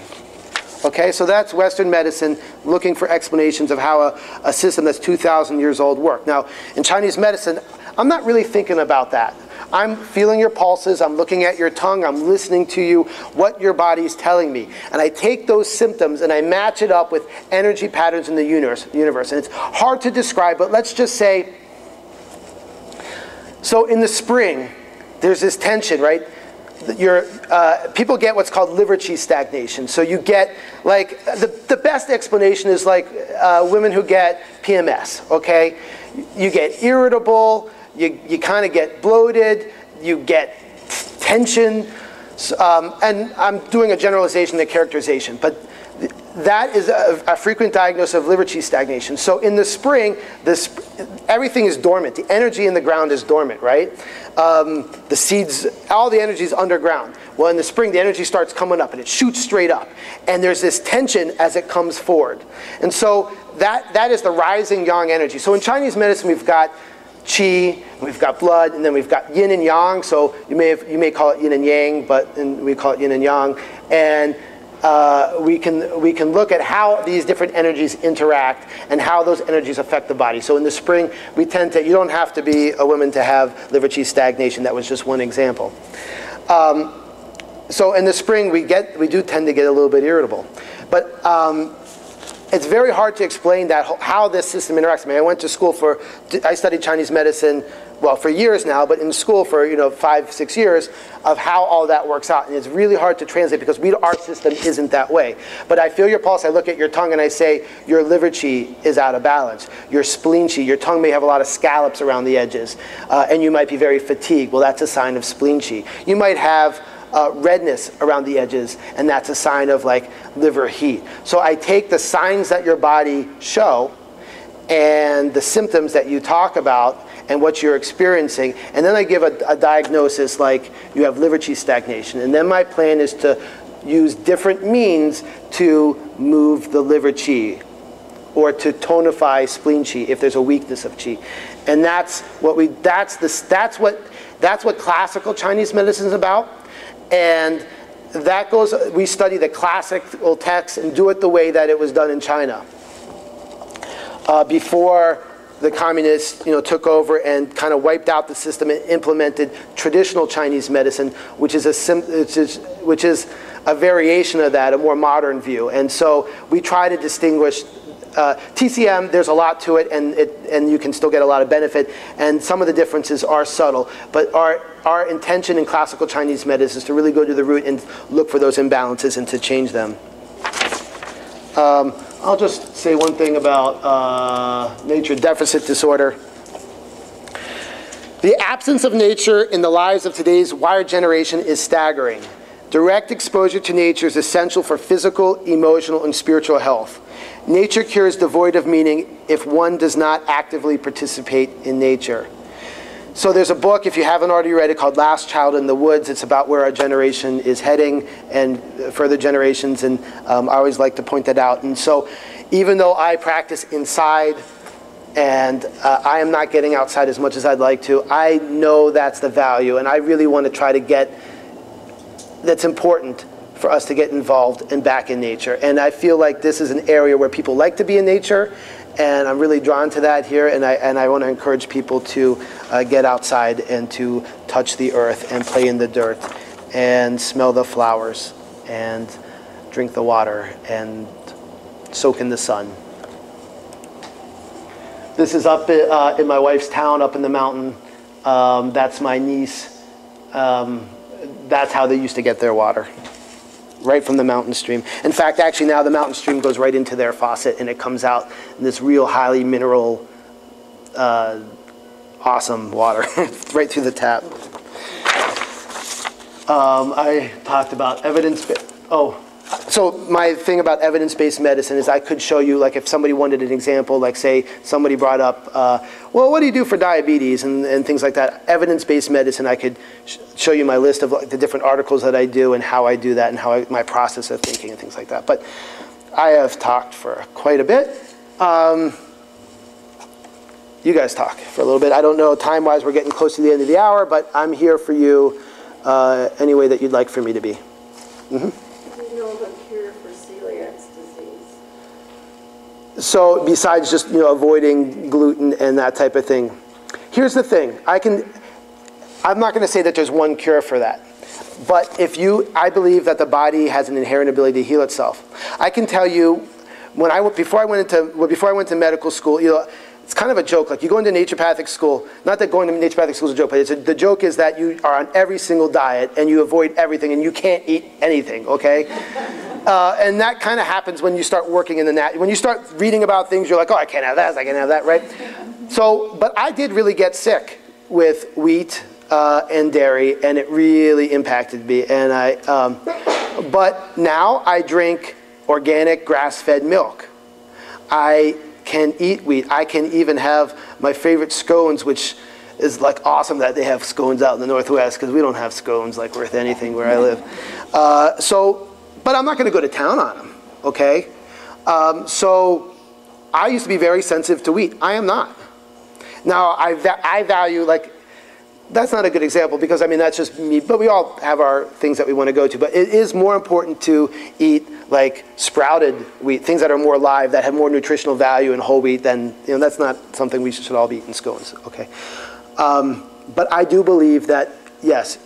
Okay, so that's Western medicine looking for explanations of how a system that's 2,000 years old works. Now, in Chinese medicine, I'm not really thinking about that. I'm feeling your pulses, I'm looking at your tongue, I'm listening to you, what your body's telling me. And I take those symptoms and I match it up with energy patterns in the universe. And it's hard to describe, but let's just say, so in the spring, there's this tension, right? People get what's called liver Chi stagnation. So you get, like, the best explanation is like women who get PMS, okay? You get irritable, you kind of get bloated, you get tension, and I'm doing a generalization and a characterization, but that is a frequent diagnosis of liver Chi stagnation. So in the spring, everything is dormant. The energy in the ground is dormant, right? The seeds, all the energy is underground. Well, in the spring, the energy starts coming up and it shoots straight up. And there's this tension as it comes forward. And so that is the rising yang energy. So in Chinese medicine, we've got Qi, we've got blood, and then we've got yin and yang. So you may call it yin and yang, but we call it yin and yang. And we can look at how these different energies interact and how those energies affect the body. So in the spring, you don't have to be a woman to have liver Chi stagnation. That was just one example. So in the spring, we do tend to get a little bit irritable. But it's very hard to explain how this system interacts. I mean, I went to school I studied Chinese medicine, well, for years now, but in school for 5-6 years of how all that works out. And it's really hard to translate because our system isn't that way. But I feel your pulse, I look at your tongue and I say, your liver Chi is out of balance. Your spleen Chi, your tongue may have a lot of scallops around the edges, and you might be very fatigued. Well, that's a sign of spleen Chi. You might have redness around the edges, and that's a sign of like liver heat. So I take the signs that your body show and the symptoms that you talk about and what you're experiencing, and then I give a diagnosis like you have liver Chi stagnation. And then my plan is to use different means to move the liver Chi or to tonify spleen Chi if there's a weakness of Chi. And that's what classical Chinese medicine is about. And that goes, we study the classical text and do it the way that it was done in China. Before the communists, took over and kind of wiped out the system and implemented traditional Chinese medicine, which is a variation of that, a more modern view. And so we try to distinguish TCM. There's a lot to it, and you can still get a lot of benefit. And some of the differences are subtle, but our intention in classical Chinese medicine is to really go to the root and look for those imbalances and to change them. I'll just say one thing about nature deficit disorder. The absence of nature in the lives of today's wired generation is staggering. Direct exposure to nature is essential for physical, emotional, and spiritual health. Nature cure is devoid of meaning if one does not actively participate in nature. So there's a book, if you haven't already read it, called Last Child in the Woods. It's about where our generation is heading and further generations, and I always like to point that out. And so even though I practice inside and I am not getting outside as much as I'd like to, I know that's the value, and I really want to try to get, that's important for us to get involved and back in nature. And I feel like this is an area where people like to be in nature, and I'm really drawn to that here, and I want to encourage people to get outside and to touch the earth and play in the dirt and smell the flowers and drink the water and soak in the sun. This is up in my wife's town, up in the mountain. That's my niece. That's how they used to get their water, right from the mountain stream. In fact, actually now the mountain stream goes right into their faucet, and it comes out in this real highly mineral, awesome water right through the tap. I talked about so my thing about evidence-based medicine is I could show you, like if somebody wanted an example, like say somebody brought up, well, what do you do for diabetes and things like that? Evidence-based medicine, I could show you my list of like the different articles that I do and how I do that and how my process of thinking and things like that. But I have talked for quite a bit. You guys talk for a little bit. I don't know, time-wise, we're getting close to the end of the hour, but I'm here for you any way that you'd like for me to be. Mm-hmm. So besides just avoiding gluten and that type of thing, here's the thing. I'm not going to say that there's one cure for that, but I believe that the body has an inherent ability to heal itself. I can tell you, before I went to medical school, it's kind of a joke. Like you go into naturopathic school, not that going to naturopathic school is a joke, but the joke is that you are on every single diet and you avoid everything and you can't eat anything. Okay. And that kind of happens when you start working in when you start reading about things, you're like, oh, I can't have that, I can't have that, right? So, but I did really get sick with wheat and dairy, and it really impacted me. And but now I drink organic grass-fed milk. I can eat wheat. I can even have my favorite scones, which is like awesome that they have scones out in the Northwest, because we don't have scones like worth anything where I live. But I'm not going to go to town on them, okay? So I used to be very sensitive to wheat. I am not. Now, I value, like, that's not a good example because, I mean, that's just me. But we all have our things that we want to go to. But it is more important to eat, like, sprouted wheat, things that are more live, that have more nutritional value in whole wheat than, that's not something we should all be eating scones, okay? But I do believe that, yes,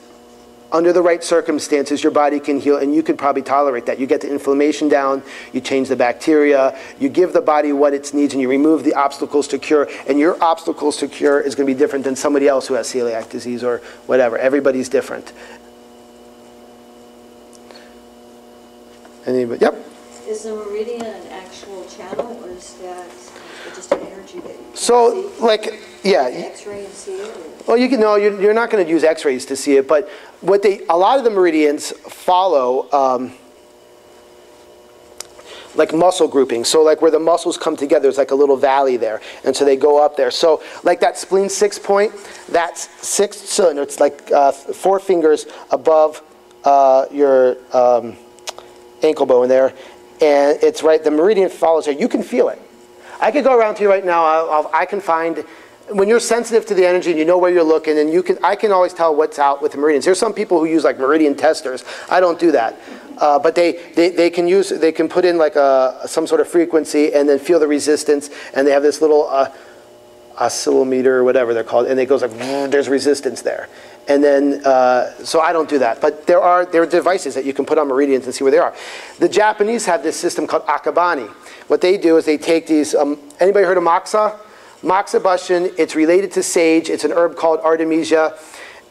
under the right circumstances, your body can heal, and you could probably tolerate that. You get the inflammation down, you change the bacteria, you give the body what it needs, and you remove the obstacles to cure. And your obstacles to cure is going to be different than somebody else who has celiac disease or whatever. Everybody's different. Anybody? Yep. Is the meridian an actual channel, or is that just an energy that you can so, see? like, yeah. X-ray and see it? Well, you're not going to use X-rays to see it, but a lot of the meridians follow like muscle grouping. So like where the muscles come together, there's like a little valley there, and so they go up there. So like that spleen 6 point, that's sixth cylinder. It's like 4 fingers above your ankle bone there, and it's right. The meridian follows there. You can feel it. I could go around to you right now. I can find when you're sensitive to the energy and you know where you're looking, and I can always tell what's out with the meridians. There's some people who use like meridian testers. I don't do that. But they can put in like some sort of frequency and then feel the resistance, and they have this little oscillometer or whatever they're called, and it goes like, there's resistance there. And then, so I don't do that. But there are devices that you can put on meridians and see where they are. The Japanese have this system called akabani. What they do is they take these, anybody heard of moxa? Moxibustion, it's related to sage. It's an herb called Artemisia.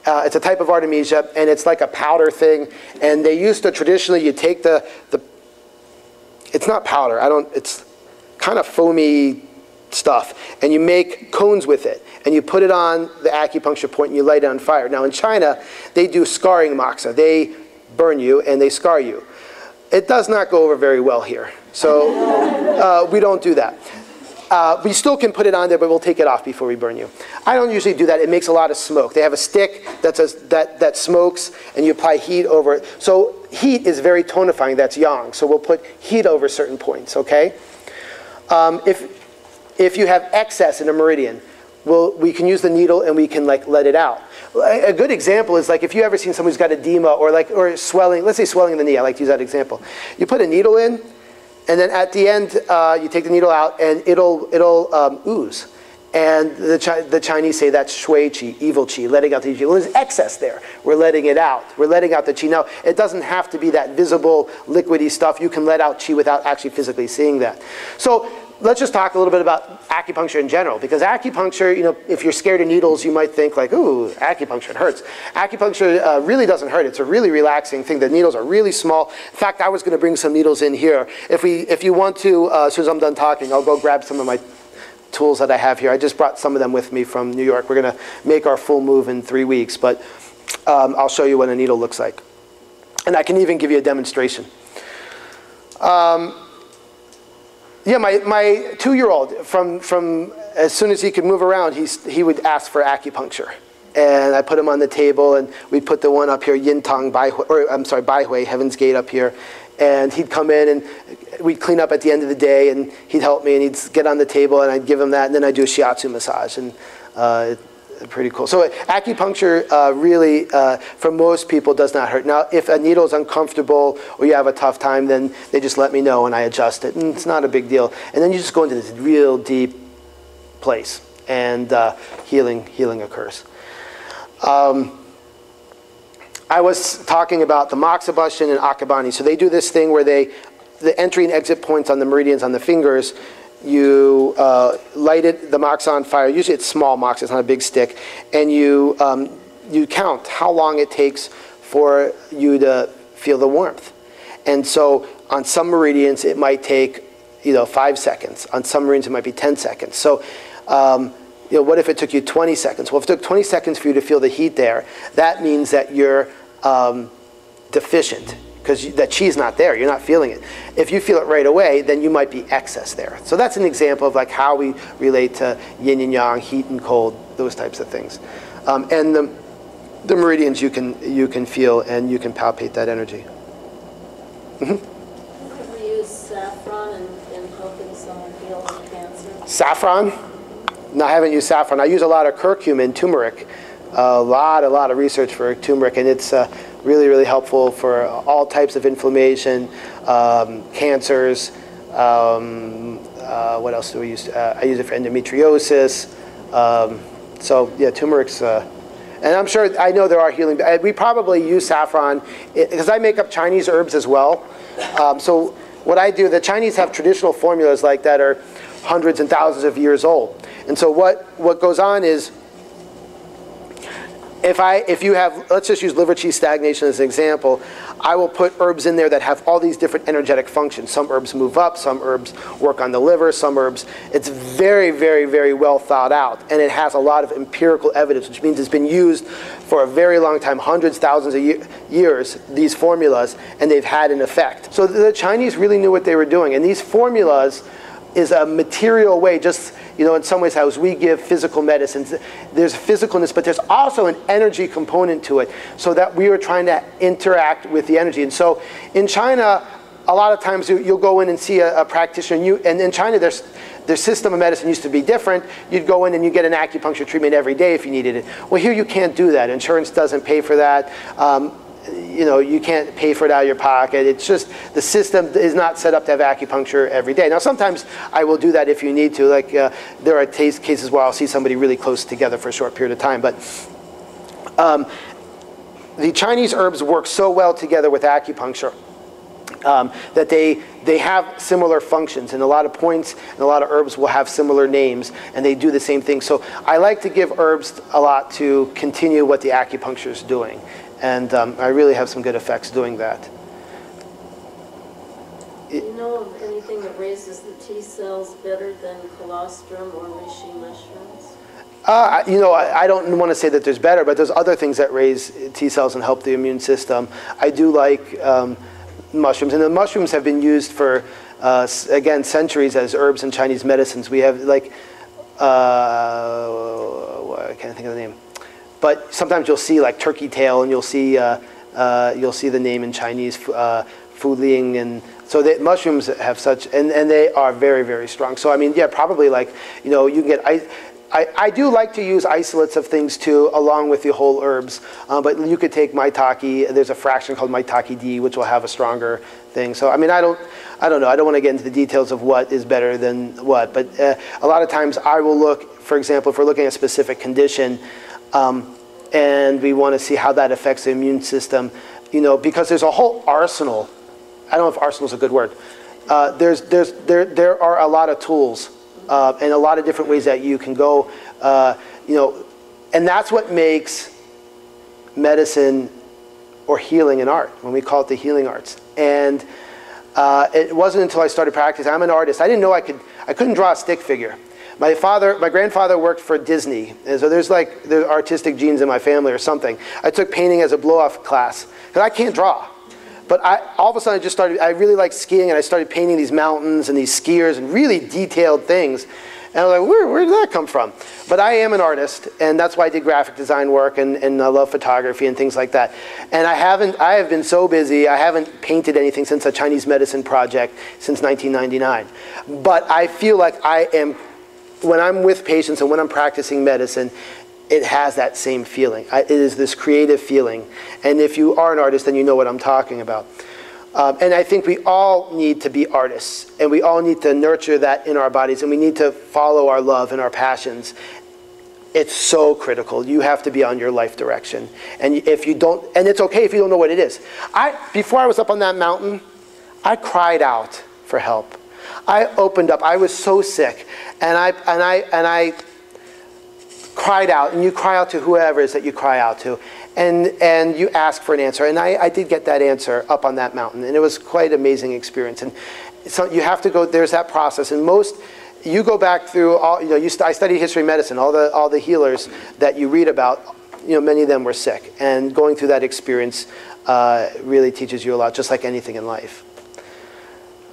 It's a type of Artemisia, and it's like a powder thing. And they used to traditionally, you take the it's not powder, it's kind of foamy stuff, and you make cones with it, and you put it on the acupuncture point and you light it on fire. Now in China, they do scarring moxa. They burn you and they scar you. It does not go over very well here, so we don't do that. We still can put it on there, but we'll take it off before we burn you. I don't usually do that. It makes a lot of smoke. They have a stick that smokes, and you apply heat over it. So heat is very tonifying. That's yang. So we'll put heat over certain points, okay? If you have excess in a meridian, we can use the needle and we can like let it out. A good example is like if you ever seen someone who's got edema or swelling, let's say swelling in the knee. I like to use that example. You put a needle in, and then at the end, you take the needle out, and it'll ooze. And the Chinese say that's shui qi, evil qi, letting out the qi. Well, there's excess there. We're letting it out. We're letting out the qi. Now, it doesn't have to be that visible, liquidy stuff. You can let out qi without actually physically seeing that. So let's just talk a little bit about acupuncture in general, because acupuncture, if you're scared of needles, you might think like, ooh, acupuncture, it hurts. Acupuncture really doesn't hurt. It's a really relaxing thing. The needles are really small. In fact, I was going to bring some needles in here. If you want to, as soon as I'm done talking, I'll go grab some of my tools that I have here. I just brought some of them with me from New York. We're going to make our full move in 3 weeks, but I'll show you what a needle looks like. And I can even give you a demonstration. Yeah, my 2-year-old, from as soon as he could move around, he would ask for acupuncture. And I put him on the table, and we put the one up here, Yin Tang Bai Hui, or I'm sorry, Bai Hui, Heaven's Gate up here. And he'd come in, and we'd clean up at the end of the day, and he'd help me, and he'd get on the table, and I'd give him that, and then I'd do a Shiatsu massage, and pretty cool. So acupuncture really, for most people, does not hurt. Now, if a needle is uncomfortable or you have a tough time, then they just let me know, and I adjust it, and it's not a big deal. And then you just go into this real deep place, and healing occurs. I was talking about the moxibustion and akabani. So they do this thing where the entry and exit points on the meridians on the fingers, you light the mox on fire. Usually it's small mox, it's not a big stick. And you count how long it takes for you to feel the warmth. And so on some meridians, it might take 5 seconds. On some meridians, it might be 10 seconds. So what if it took you 20 seconds? Well, if it took 20 seconds for you to feel the heat there, that means that you're deficient, because that chi's not there. You're not feeling it. If you feel it right away, then you might be excess there. So that's an example of like how we relate to yin and yang, heat and cold, those types of things. And the meridians you can feel, and you can palpate that energy. Could we use saffron in helping someone heal cancer? Saffron? No, I haven't used saffron. I use a lot of curcumin, turmeric. A lot of research for turmeric, and it's really, really helpful for all types of inflammation, cancers. What else do we use? I use it for endometriosis. So yeah, turmeric's, and I'm sure, I know there are healing. We probably use saffron because I make up Chinese herbs as well. So what I do, the Chinese have traditional formulas like that are hundreds and thousands of years old. And so what goes on is, if you have, let's just use liver chi stagnation as an example, I will put herbs in there that have all these different energetic functions. Some herbs move up, some herbs work on the liver, some herbs, it's very, very, very well thought out. And it has a lot of empirical evidence, which means it's been used for a very long time, hundreds, thousands of years, these formulas, and they've had an effect. So the Chinese really knew what they were doing. And these formulas is a material way, just, in some ways how we give physical medicines. There's physicalness, but there's also an energy component to it, so that we are trying to interact with the energy. And so in China, a lot of times you'll go in and see a practitioner, and in China their system of medicine used to be different. You'd go in and you get an acupuncture treatment every day if you needed it. Well, here you can't do that. Insurance doesn't pay for that. You know, you can't pay for it out of your pocket. It's just the system is not set up to have acupuncture every day. Now, sometimes I will do that if you need to. Like there are cases where I'll see somebody really close together for a short period of time. But the Chinese herbs work so well together with acupuncture that they have similar functions, and a lot of points and a lot of herbs will have similar names, and they do the same thing. So I like to give herbs a lot to continue what the acupuncture is doing. And I really have some good effects doing that. Do you know of anything that raises the T cells better than colostrum or reishi mushrooms? You know, I don't want to say that there's better, but there's other things that raise T cells and help the immune system. I do like mushrooms, and the mushrooms have been used for, again, centuries as herbs in Chinese medicines. We have like, I can't think of the name. But sometimes you'll see like turkey tail, and you'll see the name in Chinese, fu ling, and so the mushrooms have such, and they are very, very strong. So I mean, yeah, probably like, you know, you can get, I do like to use isolates of things too, along with the whole herbs. But you could take maitake. There's a fraction called maitake D, which will have a stronger thing. So I mean, I don't know. I don't want to get into the details of what is better than what. But a lot of times I will look, for example, if we're looking at a specific condition, and we want to see how that affects the immune system, you know, because there's a whole arsenal. I don't know if arsenal is a good word. There are a lot of tools and a lot of different ways that you can go, you know, and that's what makes medicine or healing an art, when we call it the healing arts. And it wasn't until I started practicing. I'm an artist. I didn't know I couldn't draw a stick figure. My grandfather worked for Disney, and so there's artistic genes in my family or something. I took painting as a blow-off class, because I can't draw. But all of a sudden I really liked skiing, and I started painting these mountains and these skiers and really detailed things. And I was like, where did that come from? But I am an artist, and that's why I did graphic design work, and I love photography and things like that. And I have been so busy, I haven't painted anything since a Chinese medicine project since 1999. But I feel like when I'm with patients and when I'm practicing medicine, it has that same feeling. It is this creative feeling. And if you are an artist, then you know what I'm talking about. And I think we all need to be artists, and we all need to nurture that in our bodies, and we need to follow our love and our passions. It's so critical. You have to be on your life direction. And if you don't, and it's okay if you don't know what it is. Before I was up on that mountain, I cried out for help. I opened up. I was so sick, and I cried out. And you cry out to whoever it is that you cry out to, and you ask for an answer. And I did get that answer up on that mountain, and it was quite an amazing experience. And so you have to go. There's that process, and you go back through all. You know, I studied history of medicine. All the healers that you read about, you know, many of them were sick, and going through that experience really teaches you a lot, just like anything in life.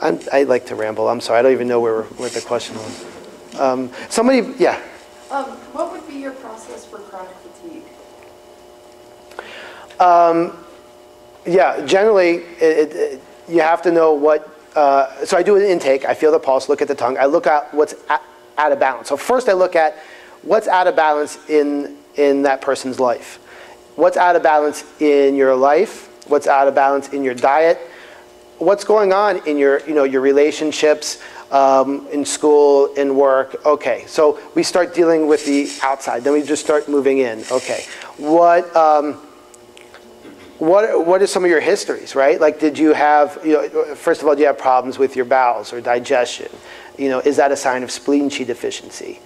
I like to ramble. I'm sorry. I don't even know what the question was. Somebody, yeah. What would be your process for chronic fatigue? Yeah, generally, you have to know what. So I do an intake. I feel the pulse, look at the tongue. I look at what's out of balance. So first I look at what's out of balance in that person's life. What's out of balance in your life? What's out of balance in your diet? What's going on in your relationships, in school, in work? Okay, so we start dealing with the outside. Then we just start moving in. Okay, what are some of your histories, right? Like, did you have, first of all, do you have problems with your bowels or digestion? Is that a sign of spleen Qi deficiency?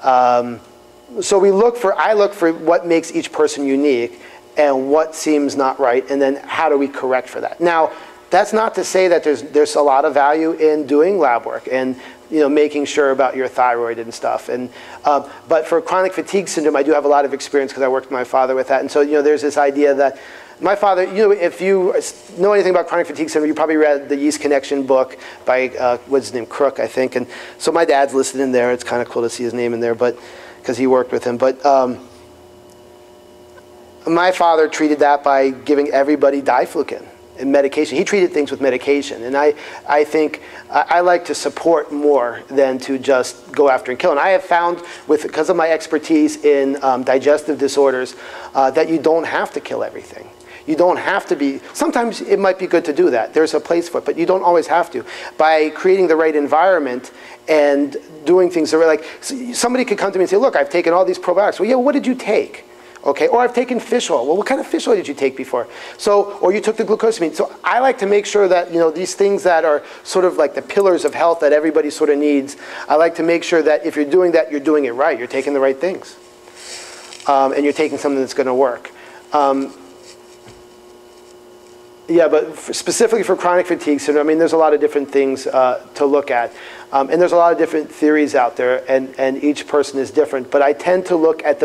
So I look for what makes each person unique and what seems not right, and then how do we correct for that? Now, that's not to say that there's a lot of value in doing lab work and making sure about your thyroid and stuff. And but for chronic fatigue syndrome, I do have a lot of experience because I worked with my father with that. And so there's this idea that my father, if you know anything about chronic fatigue syndrome, you probably read the Yeast Connection book by what's his name, Crook, I think. And so my dad's listed in there. It's kind of cool to see his name in there, but because he worked with him. But my father treated that by giving everybody diflucan. medication. He treated things with medication. And I think I like to support more than to just go after and kill. And I have found, because of my expertise in digestive disorders, that you don't have to kill everything. You don't have to be, sometimes it might be good to do that. There's a place for it, but you don't always have to. By creating the right environment and doing things that are like, somebody could come to me and say, look, I've taken all these probiotics. Well, yeah, what did you take? Okay, or I've taken fish oil. Well, what kind of fish oil did you take before? So, or you took the glucosamine. So I like to make sure that, these things that are sort of like the pillars of health that everybody sort of needs, I like to make sure that if you're doing that, you're doing it right. You're taking the right things. And you're taking something that's going to work. Yeah, but specifically for chronic fatigue syndrome, I mean, there's a lot of different things to look at. And there's a lot of different theories out there, and each person is different. But I tend to look at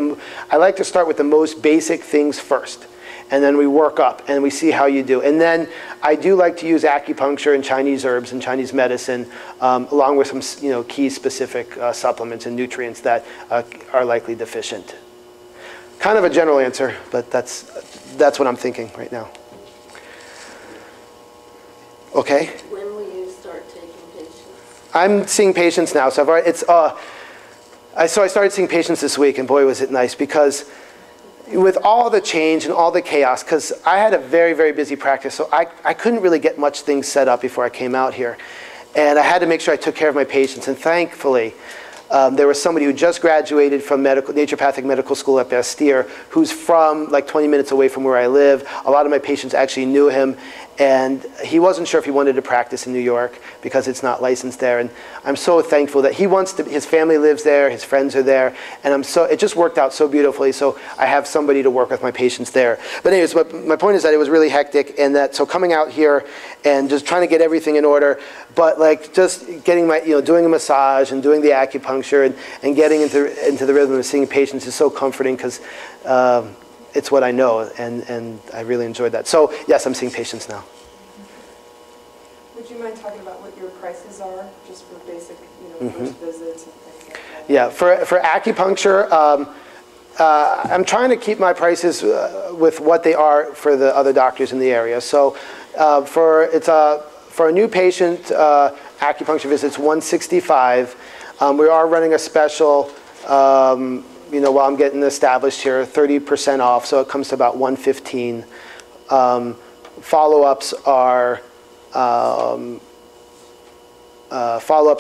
I like to start with the most basic things first. And then we work up, and we see how you do. And then I do like to use acupuncture and Chinese herbs and Chinese medicine, along with some key specific supplements and nutrients that are likely deficient. Kind of a general answer, but that's what I'm thinking right now. Okay. When will you start taking patients? I'm seeing patients now. So I started seeing patients this week, and boy, was it nice, because with all the change and all the chaos, because I had a very, very busy practice, so I couldn't really get much things set up before I came out here. And I had to make sure I took care of my patients. And thankfully, there was somebody who just graduated from naturopathic medical school at Bastyr, who's from like 20 minutes away from where I live. A lot of my patients actually knew him. And he wasn't sure if he wanted to practice in New York because it's not licensed there. And I'm so thankful that he wants to, his family lives there, his friends are there. And it just worked out so beautifully. So I have somebody to work with my patients there. But anyways, my point is that it was really hectic, and so coming out here and just trying to get everything in order, but like just getting doing a massage and doing the acupuncture and getting into the rhythm of seeing patients is so comforting, because it's what I know, and I really enjoyed that. So yes, I'm seeing patients now. Would you mind talking about what your prices are, just for basic, first visits and things like that? Yeah, for acupuncture, I'm trying to keep my prices with what they are for the other doctors in the area. So for a new patient acupuncture visit, it's $165. We are running a special. While I'm getting established here, 30% off, so it comes to about $115. Follow-ups are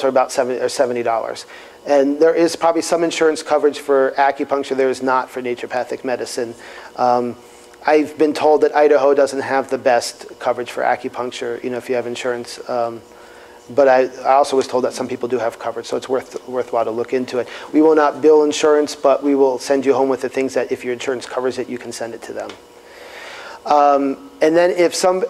about $70. And there is probably some insurance coverage for acupuncture. There is not for naturopathic medicine. I've been told that Idaho doesn't have the best coverage for acupuncture, if you have insurance. But I also was told that some people do have coverage, so it's worthwhile to look into it. We will not bill insurance, but we will send you home with the things that if your insurance covers it, you can send it to them. And then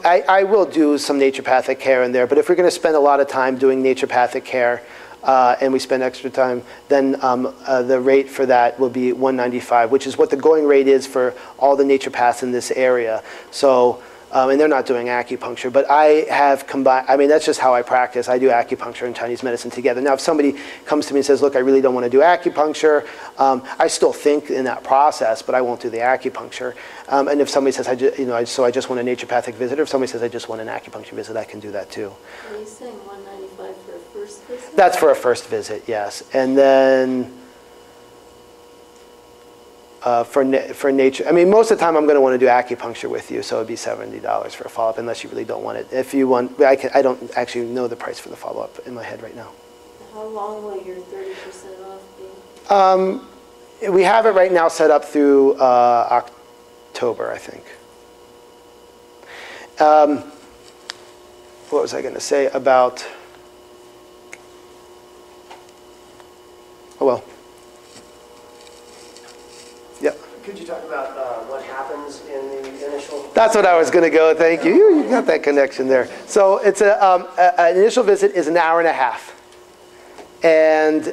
I will do some naturopathic care in there, but if we're going to spend a lot of time doing naturopathic care and we spend extra time, then the rate for that will be $195, which is what the going rate is for all the naturopaths in this area. So. And they're not doing acupuncture, but I have combined, that's just how I practice. I do acupuncture and Chinese medicine together. Now, if somebody comes to me and says, look, I really don't want to do acupuncture, I still think in that process, but I won't do the acupuncture. And if somebody says, I just want a naturopathic visit, or if somebody says, I just want an acupuncture visit, I can do that too. Are you saying $195 for a first visit? That's for a first visit, yes. And then for nature, most of the time I'm going to want to do acupuncture with you, so it'd be $70 for a follow-up, unless you really don't want it. If you want, I don't actually know the price for the follow-up in my head right now. How long will your 30% off be? We have it right now set up through October, I think. What was I going to say about? Oh well. Could you talk about what happens in the initial? That's what I was going to go. Thank you. You got that connection there. So it's an initial visit is an hour and a half. And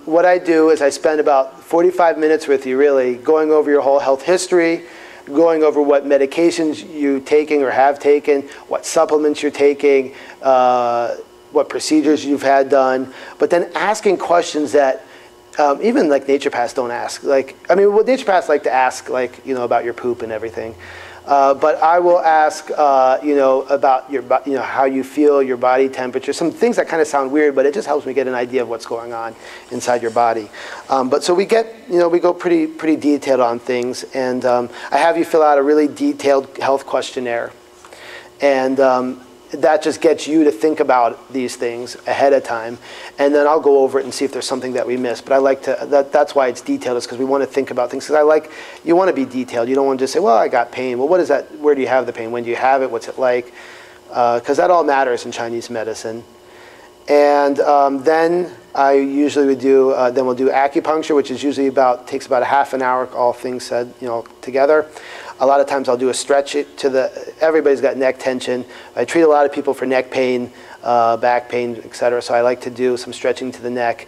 what I do is I spend about 45 minutes with you, really, going over your whole health history, going over what medications you're taking or have taken, what supplements you're taking, what procedures you've had done, but then asking questions that even like naturopaths don't ask. What naturopaths like to ask, about your poop and everything. But I will ask, about your, how you feel, your body temperature, some things that kind of sound weird, but it just helps me get an idea of what's going on inside your body. But so we get, we go pretty detailed on things, and I have you fill out a really detailed health questionnaire, and that just gets you to think about these things ahead of time, and then I'll go over it and see if there's something that we missed. But I like to, that's why it's detailed, is because we want to think about things. Because you want to be detailed. You don't want to just say, well, I got pain. Well, what is that? Where do you have the pain? When do you have it? What's it like? Because that all matters in Chinese medicine. And then I usually would do, then we'll do acupuncture, which is usually takes about a half an hour, all things said, together. A lot of times I'll do a stretch everybody's got neck tension. I treat a lot of people for neck pain, back pain, etc. So I like to do some stretching to the neck.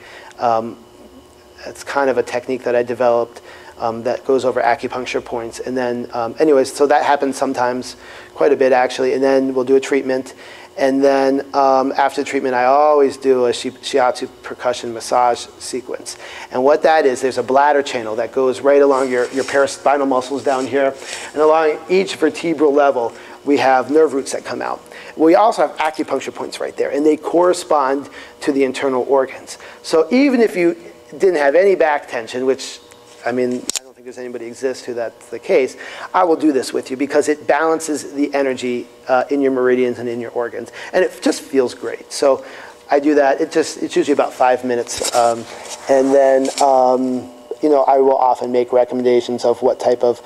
It's kind of a technique that I developed that goes over acupuncture points. And then, anyways, so that happens sometimes, quite a bit actually. And then we'll do a treatment. And then after the treatment, I always do a Shiatsu percussion massage sequence. And what that is, there's a bladder channel that goes right along your paraspinal muscles down here. And along each vertebral level, we have nerve roots that come out. We also have acupuncture points right there, and they correspond to the internal organs. So even if you didn't have any back tension, which, I mean, I don't think there's anybody exists who that's the case, I will do this with you because it balances the energy in your meridians and in your organs. And it just feels great. So I do that. It's usually about 5 minutes. And then, I will often make recommendations of what type of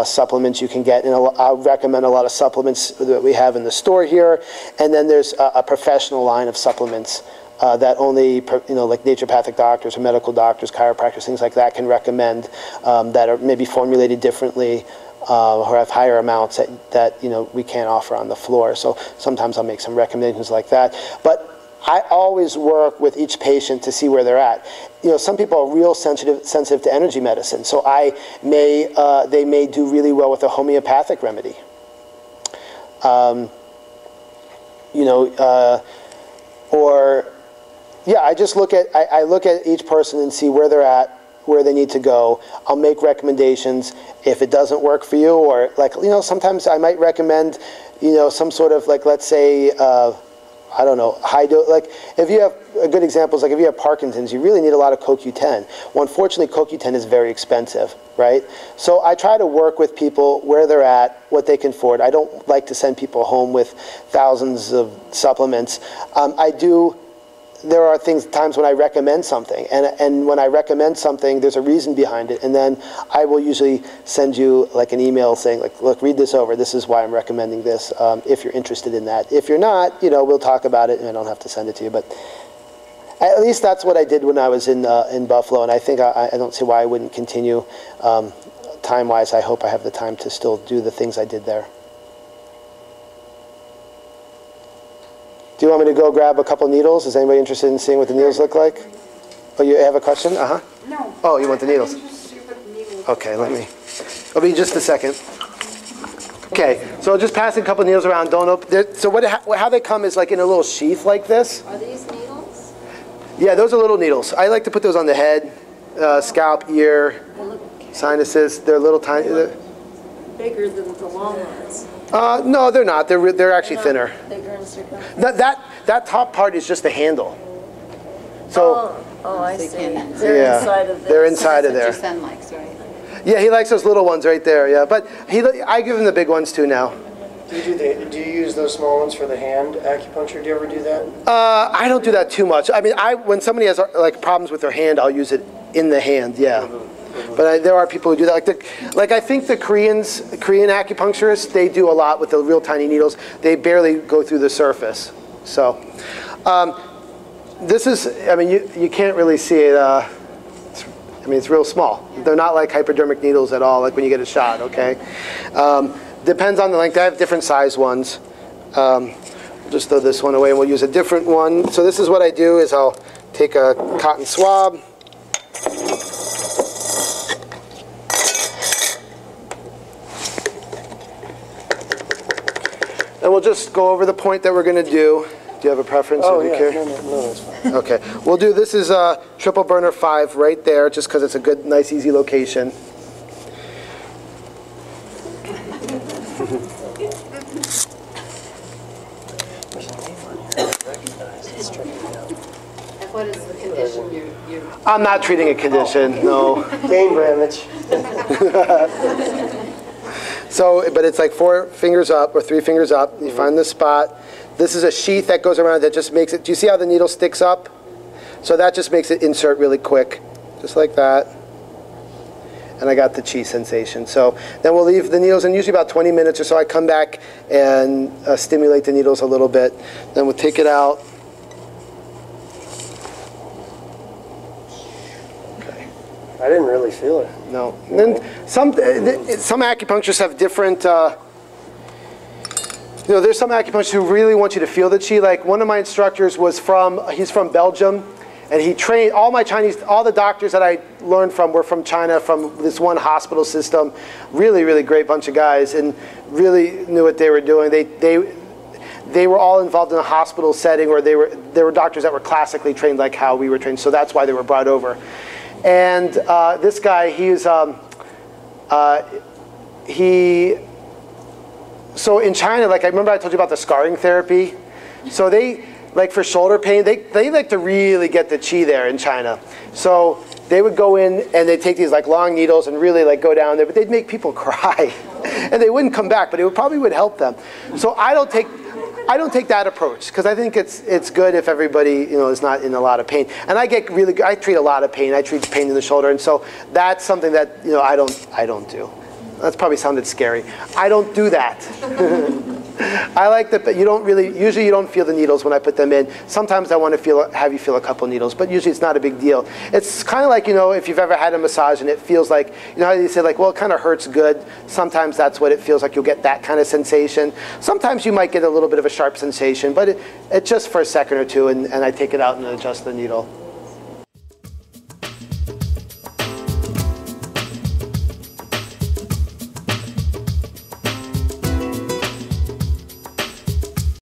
supplements you can get. And I'll recommend a lot of supplements that we have in the store here. And then there's a professional line of supplements that only, like naturopathic doctors or medical doctors, chiropractors, things like that can recommend that are maybe formulated differently or have higher amounts that we can't offer on the floor. So sometimes I'll make some recommendations like that. But I always work with each patient to see where they're at. Some people are real sensitive to energy medicine, so they may do really well with a homeopathic remedy. I just look at each person and see where they're at, where they need to go. I'll make recommendations if it doesn't work for you, or sometimes I might recommend, some sort of let's say, I don't know, high dose. If you have a good example is if you have Parkinson's, you really need a lot of CoQ10. Well, unfortunately, CoQ10 is very expensive, right? So I try to work with people where they're at, what they can afford. I don't like to send people home with thousands of supplements. There are times when I recommend something, and when I recommend something, there's a reason behind it, and then I will usually send you an email saying, look, read this over. This is why I'm recommending this. If you're interested in that. If you're not, we'll talk about it, and I don't have to send it to you. But at least that's what I did when I was in Buffalo, and I think I don't see why I wouldn't continue. Time-wise, I hope I have the time to still do the things I did there. Do you want me to go grab a couple needles? Is anybody interested in seeing what the needles look like? Oh, you have a question? Uh-huh. No. Oh, you want the needles? I'm interested to see what the needles Okay, let me. It'll be just a second. Okay, so just passing a couple needles around. Don't open. So how they come is in a little sheath like this. Are these needles? Yeah, those are little needles. I like to put those on the head, scalp, ear, sinuses. They're little tiny. Bigger than the long ones. No, they're not. They're actually thinner. Bigger in circumference. That top part is just the handle. So. Oh, I see. They're inside of this. They're inside of there. That's what your son likes, right? Yeah, he likes those little ones right there. Yeah, but I give him the big ones too now. Do you use those small ones for the hand acupuncture? Do you ever do that? I don't do that too much. I mean, when somebody has problems with their hand, I'll use it in the hand. Yeah. But there are people who do that. I think the Korean acupuncturists, they do a lot with the real tiny needles. They barely go through the surface. So this is, I mean, you can't really see it. It's real small. They're not like hypodermic needles at all, like when you get a shot, okay? Depends on the length. I have different size ones. We'll just throw this one away and we'll use a different one. So this is what I do is I'll take a cotton swab. And we'll just go over the point that we're going to do. Do you have a preference? Oh, yeah. No, that's fine. Okay. We'll do, this is triple burner 5 right there, just because it's a good, nice, easy location. I'm not treating a condition, no. Gain damage. So, but it's like 4 fingers up or 3 fingers up. You find the spot. This is a sheath that goes around that just makes it, do you see how the needle sticks up? So that just makes it insert really quick, just like that. And I got the chi sensation. So then we'll leave the needles in usually about 20 minutes or so. I come back and stimulate the needles a little bit. Then we'll take it out. Okay. I didn't really feel it. No. And then some acupuncturists have different, there's some acupuncturists who really want you to feel the chi. Like one of my instructors was he's from Belgium. And he trained, all the doctors that I learned from were from China, from this one hospital system. Really, really great bunch of guys, and really knew what they were doing. They were all involved in a hospital setting, or there were doctors that were classically trained like how we were trained, so that's why they were brought over. And this guy, so in China, like I remember I told you about the scarring therapy. So like for shoulder pain, they like to really get the chi there in China. So they would go in and they'd take these like long needles and really like go down there, but they'd make people cry. And they wouldn't come back, but it probably would help them. So I don't take that approach, because I think it's good if everybody is not in a lot of pain. And I treat a lot of pain. I treat pain in the shoulder, and so that's something that I don't do. That's probably sounded scary. I don't do that. I like that, but usually you don't feel the needles when I put them in. Sometimes I want to have you feel a couple needles, but usually it's not a big deal. It's kind of like, if you've ever had a massage and it feels like, how you say like, well, it kind of hurts good. Sometimes that's what it feels like. You'll get that kind of sensation. Sometimes you might get a little bit of a sharp sensation, but it's just for a second or two, and I take it out and adjust the needle.